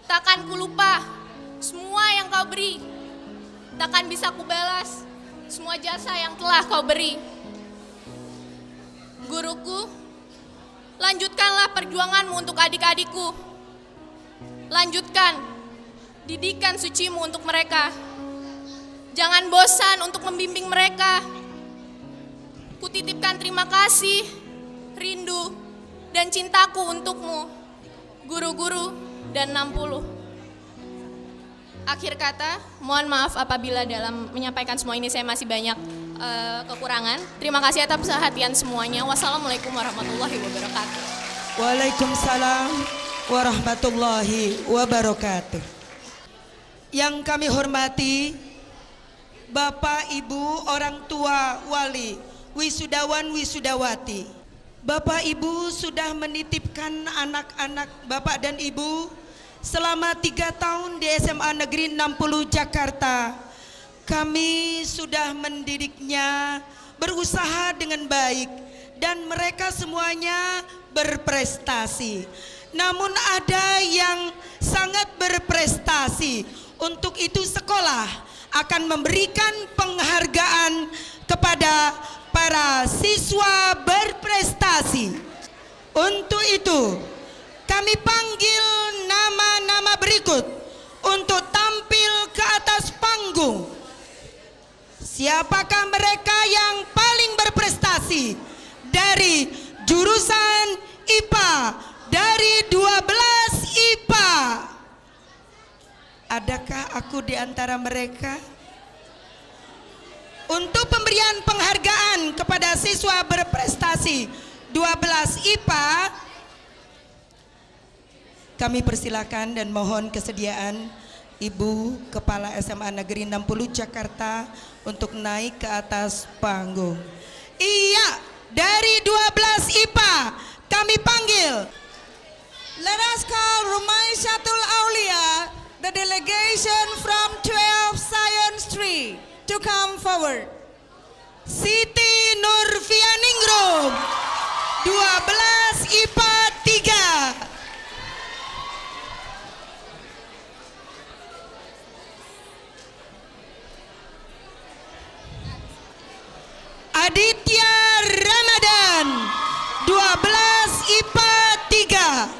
Takkan ku lupa semua yang kau beri. Takkan bisa ku balas semua jasa yang telah kau beri. Guruku, lanjutkanlah perjuanganmu untuk adik-adikku. Lanjutkan didikan sucimu untuk mereka. Jangan bosan untuk membimbing mereka. Kutitipkan terima kasih, rindu, dan cintaku untukmu, guru-guru dan 60. Akhir kata, mohon maaf apabila dalam menyampaikan semua ini saya masih banyak kekurangan. Terima kasih atas perhatian semuanya. Wassalamualaikum warahmatullahi wabarakatuh. Waalaikumsalam warahmatullahi wabarakatuh. Yang kami hormati Bapak, Ibu, orang tua, wali, wisudawan, wisudawati. Bapak Ibu sudah menitipkan anak-anak Bapak dan Ibu selama 3 tahun di SMA Negeri 60 Jakarta. Kami sudah mendidiknya, berusaha dengan baik, dan mereka semuanya berprestasi. Namun ada yang sangat berprestasi. Untuk itu sekolah akan memberikan penghargaan kepada para siswa berprestasi. Untuk itu kami panggil nama-nama berikut untuk tampil ke atas panggung. Siapakah mereka yang paling berprestasi dari jurusan IPA, dari 12 IPA? Adakah aku di antara mereka? Untuk pemberian penghargaan kepada siswa berprestasi 12 IPA, kami persilakan dan mohon kesediaan Ibu Kepala SMA Negeri 60 Jakarta untuk naik ke atas panggung. Iya, dari 12 IPA kami panggil. Let us call Rumaisyatul Aulia, the delegation from 12 Science Tree, to come forward. Siti Nurfianingrum, 12 IPA 3. Aditya Ramadan, 12 IPA 3.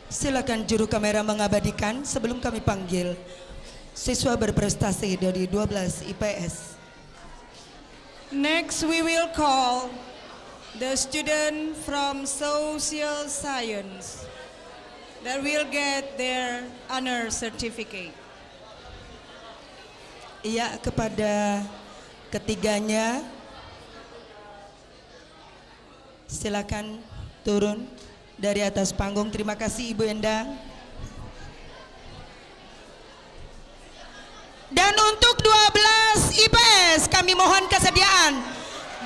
Silakan juru kamera mengabadikan sebelum kami panggil siswa berprestasi dari 12 IPS. Next we will call the student from social science that will get their honor certificate. Iya, kepada ketiganya silakan turun dari atas panggung. Terima kasih Ibu Endang. Dan untuk 12 IPS kami mohon kesediaan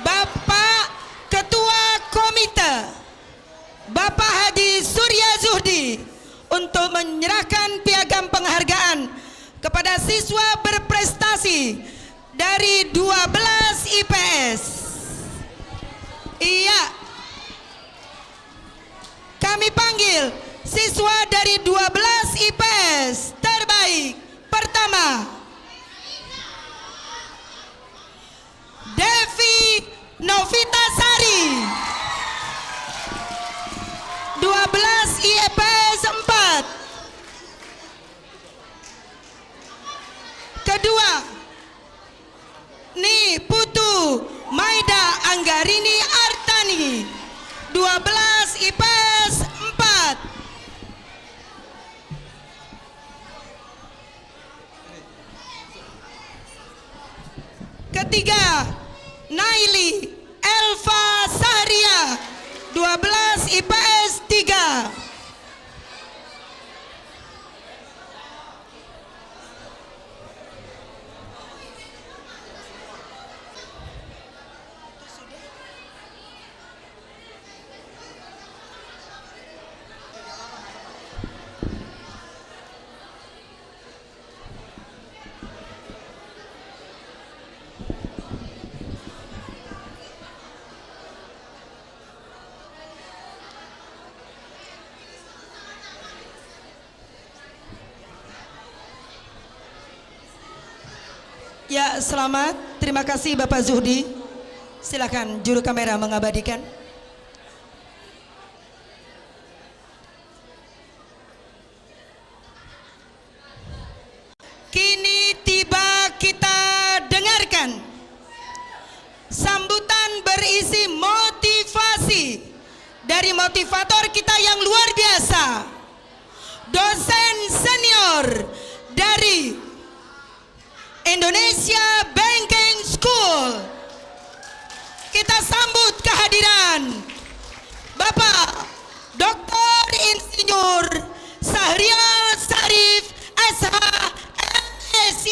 Bapak Ketua Komite, Bapak Haji Surya Zuhdi, untuk menyerahkan piagam penghargaan kepada siswa berprestasi dari 12 IPS. Iya, kami panggil siswa dari 12 IPS terbaik. Pertama, Devi Novitasari, 12 IPS 4. Kedua, Anggarini Artani 12 IPS 4. Ketiga, Naili Elva Sahria 12 IPS 3. Ya, selamat. Terima kasih Bapak Zuhdi. Silakan juru kamera mengabadikan. Kini tiba kita dengarkan sambutan berisi motivasi dari motivator kita yang luar biasa, dosen senior dari Indonesia Banking School. Kita sambut kehadiran Bapak Dr. Insinyur Sahrial Sarif SH-MSc.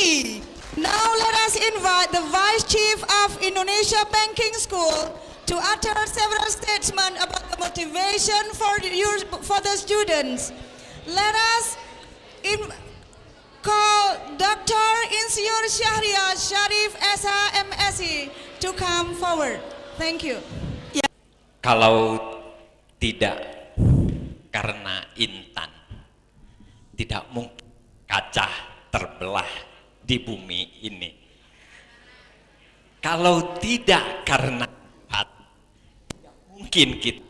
Now let us invite the Vice Chief of Indonesia Banking School to utter several statements about the motivation for the students. Let us call Dr. Insinyur Syahrial Sarif SH-MSc to come forward. Thank you. Kalau tidak karena intan, tidak mungkin kaca terbelah di bumi ini. Kalau tidak karena empat, tidak mungkin kita.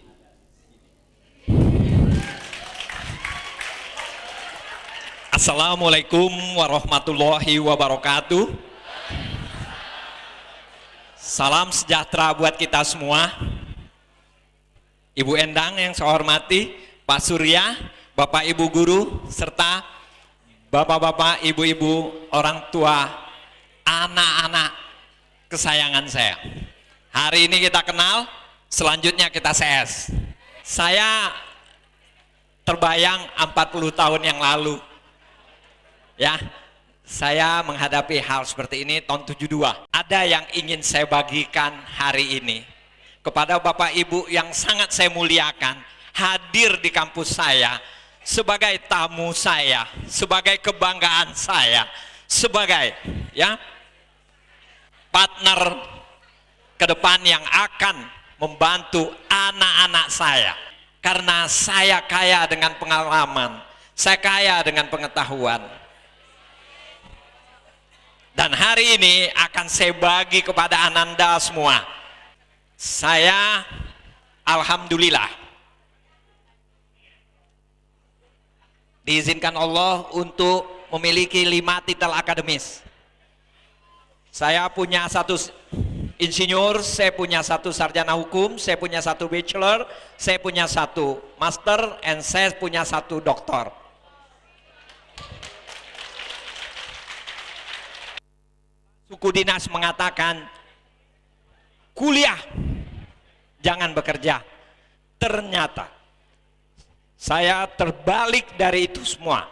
Assalamualaikum warahmatullahi wabarakatuh. Salam sejahtera buat kita semua. Ibu Endang yang saya hormati, Pak Surya, Bapak Ibu guru, serta Bapak-bapak, ibu-ibu, orang tua, anak-anak kesayangan saya. Hari ini kita kenal, selanjutnya kita CS. Saya terbayang 40 tahun yang lalu. Ya, saya menghadapi hal seperti ini tahun 72. Ada yang ingin saya bagikan hari ini kepada Bapak Ibu yang sangat saya muliakan, hadir di kampus saya sebagai tamu saya, sebagai kebanggaan saya, sebagai ya partner ke depan yang akan membantu anak-anak saya. Karena saya kaya dengan pengalaman, saya kaya dengan pengetahuan. Dan hari ini akan saya bagi kepada Ananda semua. Saya alhamdulillah diizinkan Allah untuk memiliki 5 titel akademis. Saya punya 1 insinyur, saya punya 1 sarjana hukum, saya punya 1 bachelor, saya punya 1 master, and saya punya 1 doktor. Suku dinas mengatakan kuliah, jangan bekerja. Ternyata saya terbalik dari itu semua.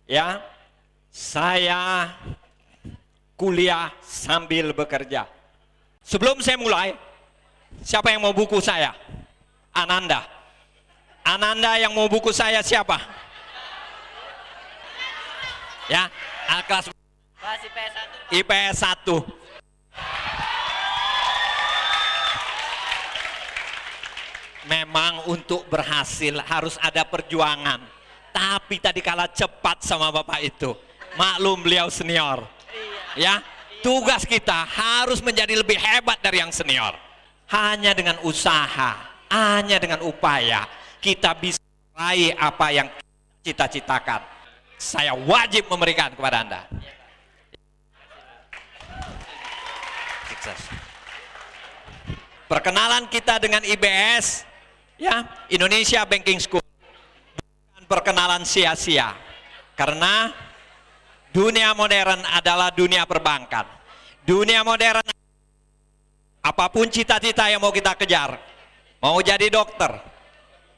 Ya, saya kuliah sambil bekerja. Sebelum saya mulai, siapa yang mau buku saya? Ananda. Ananda yang mau buku saya siapa? Ya, kelas IPS 1. Memang untuk berhasil harus ada perjuangan. Tapi tadi kalah cepat sama Bapak itu. Maklum beliau senior. Ya, tugas kita harus menjadi lebih hebat dari yang senior. Hanya dengan usaha, hanya dengan upaya kita bisa meraih apa yang kita cita-citakan. Saya wajib memberikan kepada Anda. Sukses. Perkenalan kita dengan IBS, ya, Indonesia Banking School, bukan perkenalan sia-sia, karena dunia modern adalah dunia perbankan. Dunia modern, apapun cita-cita yang mau kita kejar, mau jadi dokter,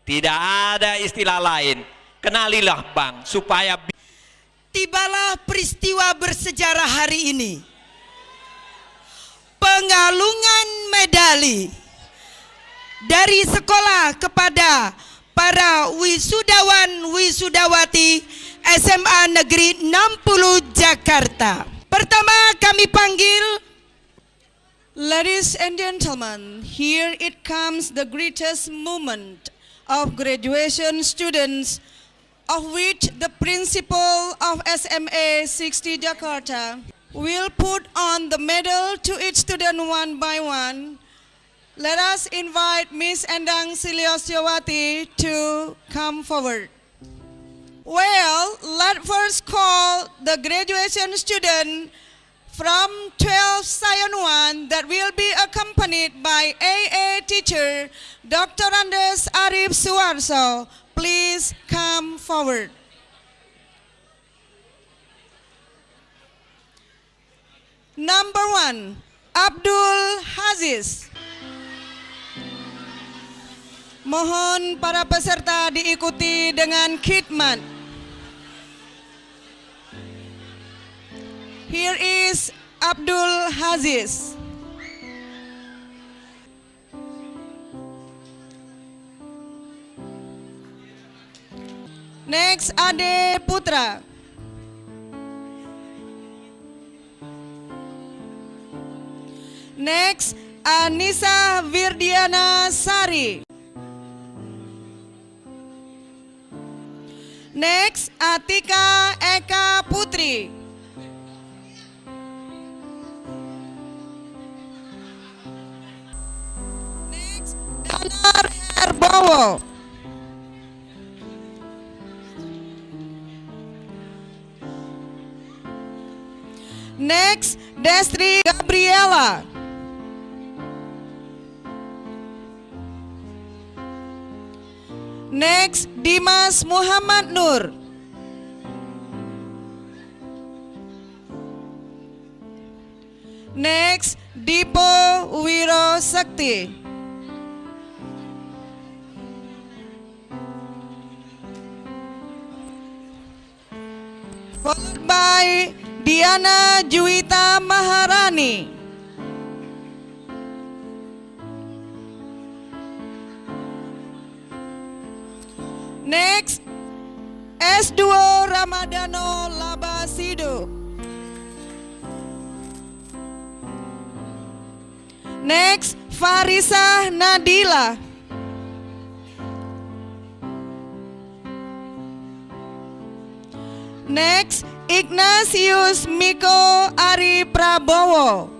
tidak ada istilah lain, kenalilah bank supaya tibalah peristiwa bersejarah hari ini. Pengalungan medali dari sekolah kepada para wisudawan wisudawati SMA Negeri 60 Jakarta. Pertama kami panggil, Ladies and gentlemen, here it comes the greatest moment of graduation students, of which the principal of SMA 60 Jakarta will put on the medal to each student one by one. Let us invite Miss Endang Siliosiawati to come forward. Well, let's first call the graduation student from 12 Scion 1 that will be accompanied by AA teacher Dr. Andes Arif Suwarso. Please come forward. Number 1, Abdul Haziz. Mohon para peserta diikuti dengan khidmat. Here is Abdul Haziz. Next, Ade Putra. Next, Anissa Wirdiana Sari. Next, Atika Eka Putri. Next, Danar Herbowo. Next, Destri Gabriela. Next, Dimas Muhammad Nur. Next, Dipo Wiro Sakti. Followed by Diana Juwita Maharani. Next, S2 Ramadano Labasido. Next, Farisa Nadila. Next, Ignatius Miko Ari Prabowo.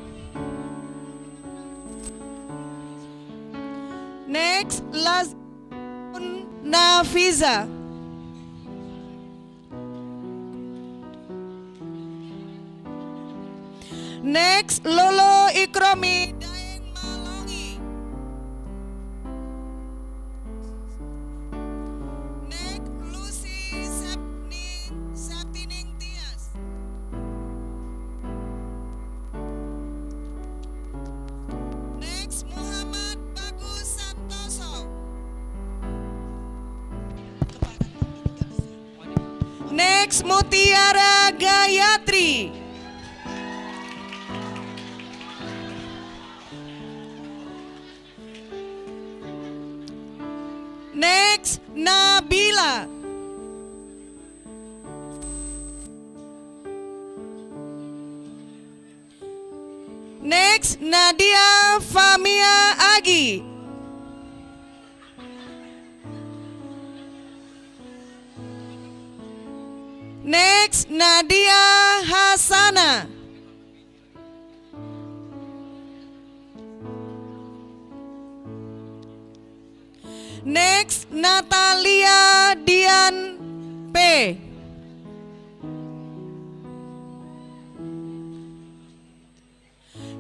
Next, Lazun Nafiza. Next, Lolo Ikromi Daeng Malongi. Next, Lucy Saptining Tias. Next, Muhammad Bagus Santoso. Next, Mutiara Gayatri. Next, Nabila. Next, Nadia Famia Agi. Next, Nadia Hasana. Next, Natalia Dian P.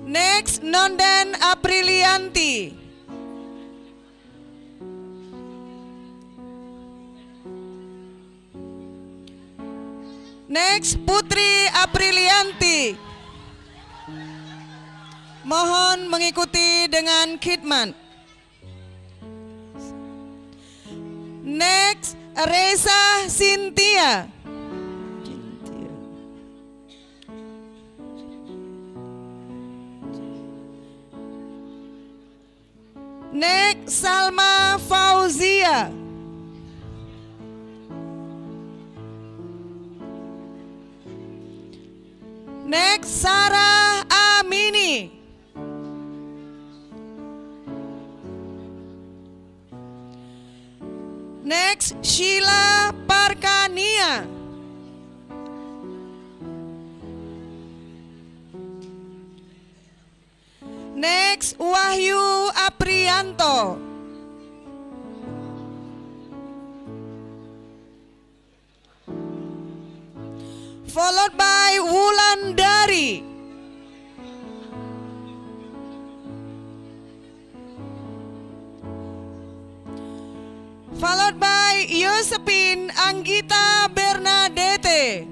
Next, Nonden Aprilianti. Next, Putri Aprilianti. Mohon mengikuti dengan khidmat. Next, Reza Cynthia. Next, Salma Fauzia. Next, Sarah Amini. Next, Sheila Parkania. Next, Wahyu Aprianto. Followed by Wulandari. Followed by Yosepin Anggita Bernadette.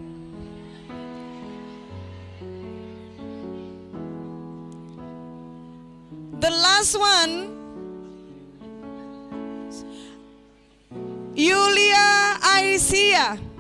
The last one, Yulia Aisyah.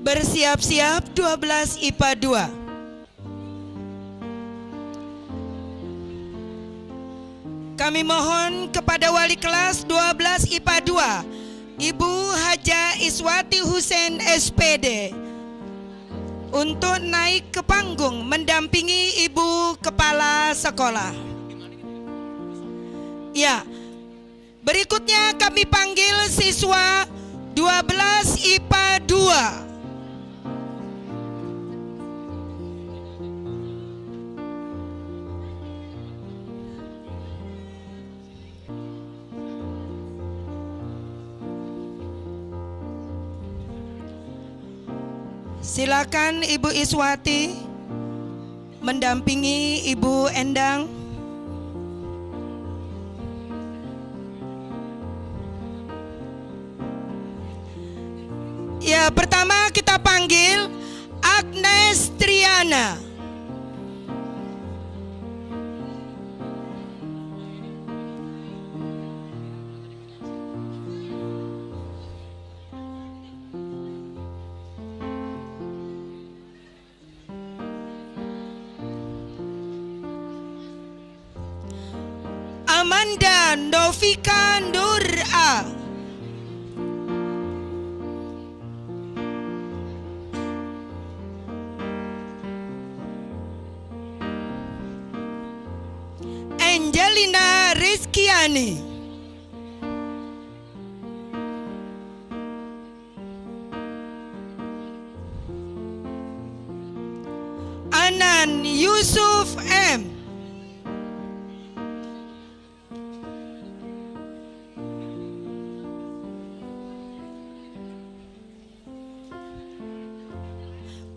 Bersiap-siap 12 IPA 2. Kami mohon kepada wali kelas 12 IPA 2, Ibu Haja Iswati Husein SPD, untuk naik ke panggung mendampingi Ibu Kepala Sekolah. Ya, berikutnya kami panggil siswa 12 IPA 2. Silakan Ibu Iswati mendampingi Ibu Endang. Ya, pertama kita panggil Agnes Triana. Amanda Novika Nura. Angelina Rizkiani. Anan Yusuf M.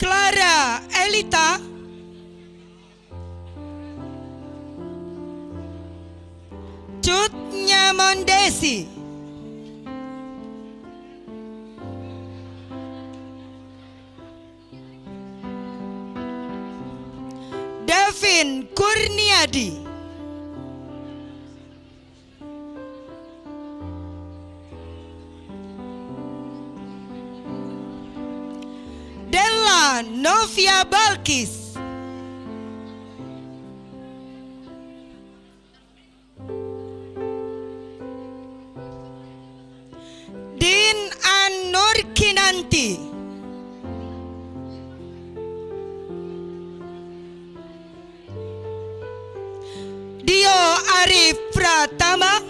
Clara Elita. Cut Nyamondesi. Davin Kurniadi. Nina Balkis. Din Anur Kinanti. Dio Arif Pratama.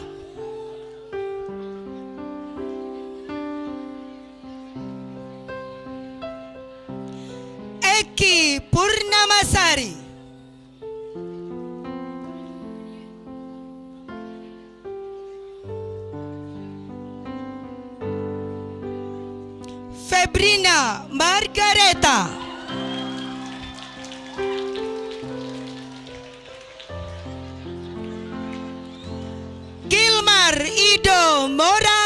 Eki Purnamasari. Febrina Margareta. Gilmar Ido Mora.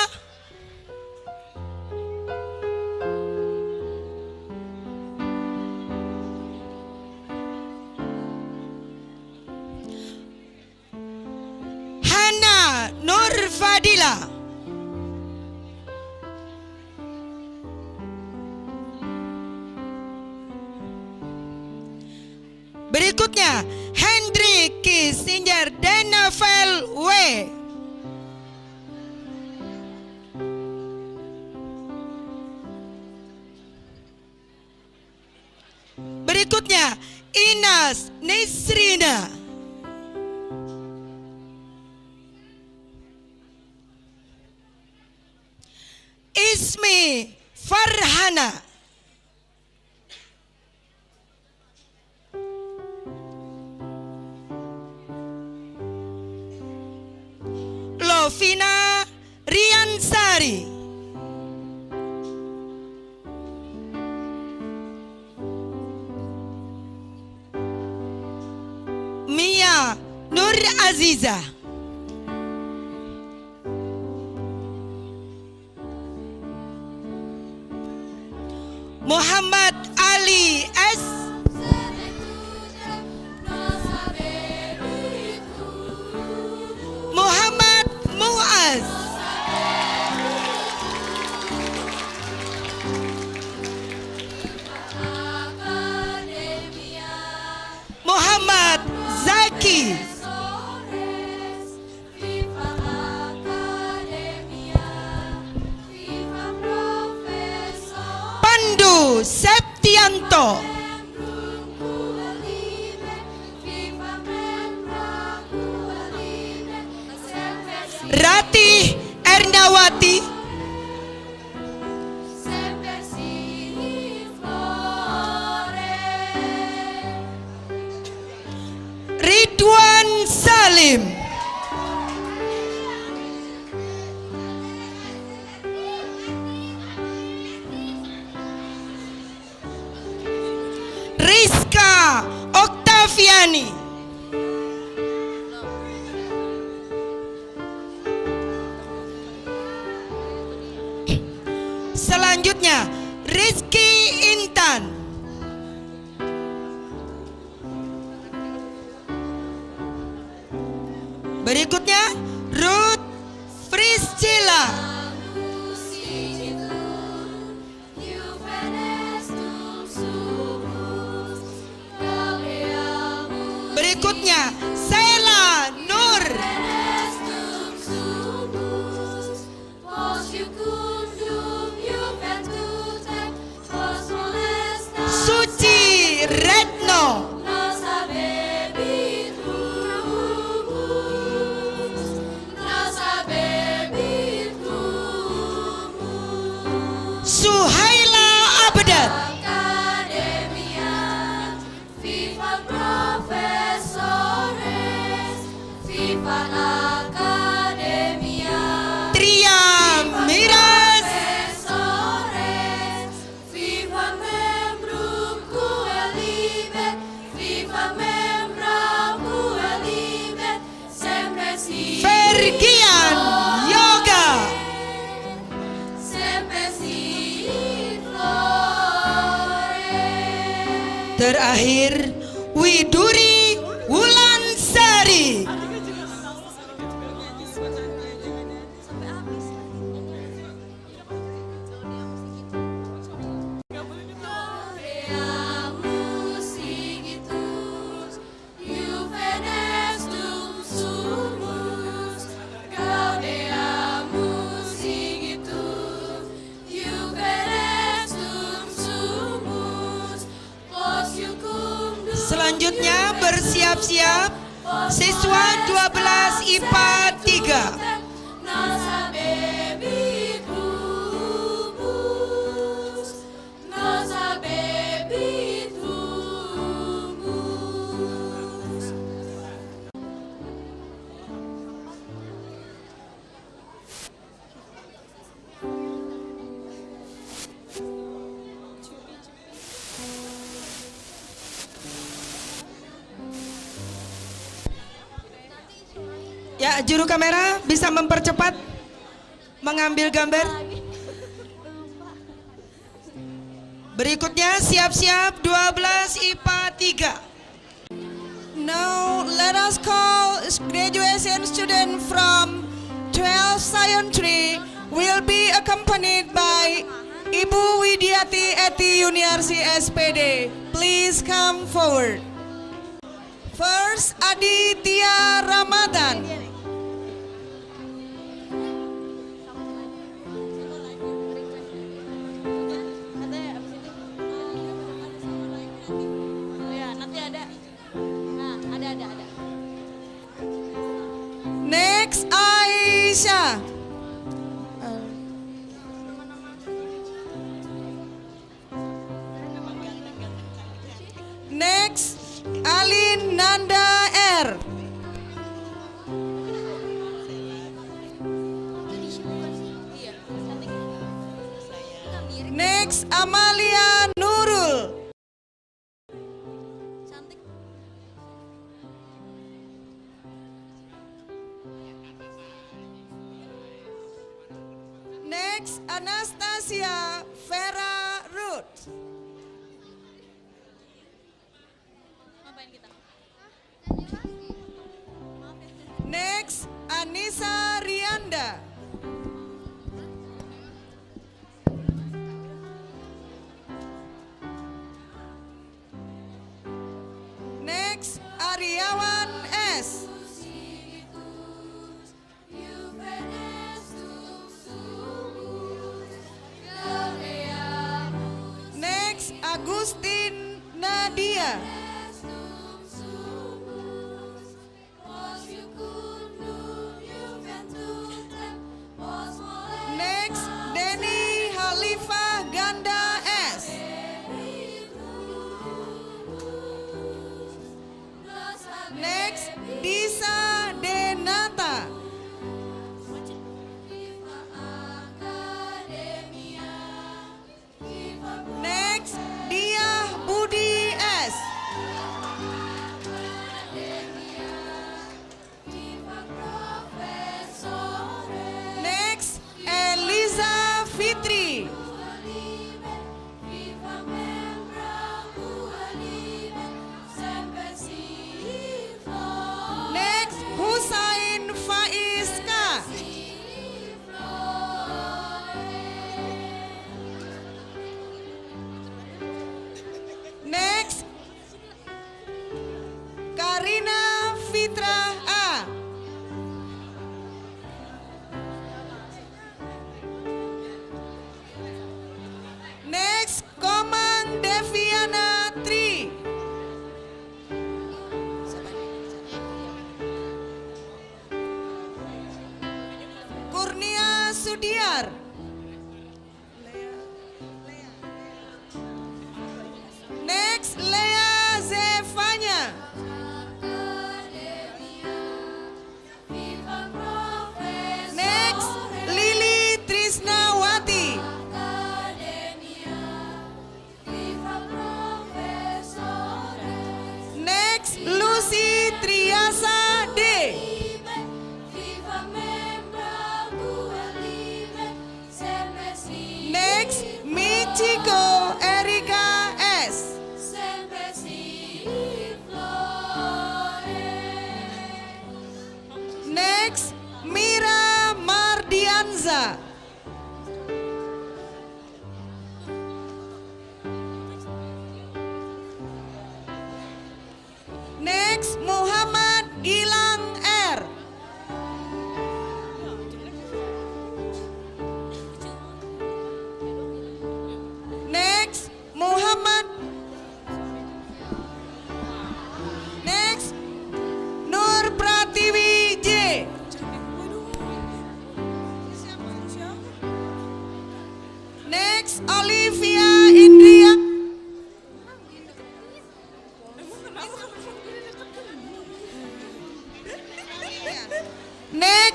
Hana Nur Fadila. Berikutnya Hendrik Kissinger Denavel W. Berikutnya Inas Nisrina. Ismi Farhana. Lovina Riansari. Mia Nur Aziza. Muhammad Ali S. Muhammad Muaz. Muhammad Zaki. Pandu Septianto. Ratih Ernawati. Ridwan Salim. Rizka Oktaviani. Selanjutnya Rizky Intan. Berikutnya Ruth Priscilla. Berikutnya Sela Nur. Suci Retno. Suhaila Abdad. Tria Miras. Fergian Yoga. Terakhir Widuri Wulansari. Selanjutnya bersiap-siap siswa 12 IPA 3. Ya, juru kamera bisa mempercepat mengambil gambar. Berikutnya siap-siap 12 IPA 3. Now let us call graduation student from 12 Scion 3 will be accompanied by Ibu Widiati Eti Yuniarsi SPD. Please come forward. First, Aditya Ramadan. Next, Aisyah. Next, Alin Nanda R. Next, Amalia Nurul. Next, Anastasia Vera Ruth. Next, Anissa Rianda. Next, Aryawan S. Next, Agustin Nadia. Next, Denny Halifah Ganda S. Next, Disa Denata. Next, Diah Budi S. Next, Eliza Fitri. Next, Husain Faiska. Next, Karina Fitra A. Next, Komang Deviana Tri. Kurnia Sudiar. Next, Lea Zevanya. Next, Lili Trisnawati. Next, Lucy Triasa D. Next, Michiko Erika S. Next, Mira Mardianza. Next, Muhammad Gilang R.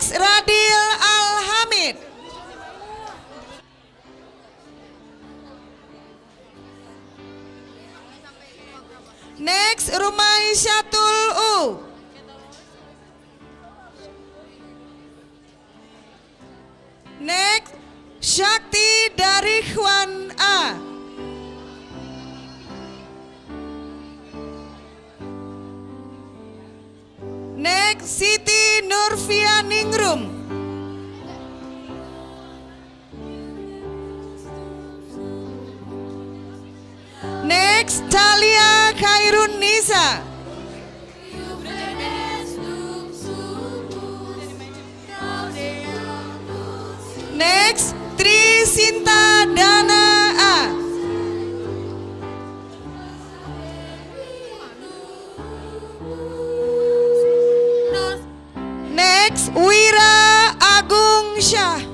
Next, Radil Alhamid. Next, Rumai Syatul U. Next, Syakti dari Juan A. Next, Siti Nurfia Ningrum. Next, Talia Khairun Nisa. Next, Tri Sinta Dana A. Next, Wira Agung Syah.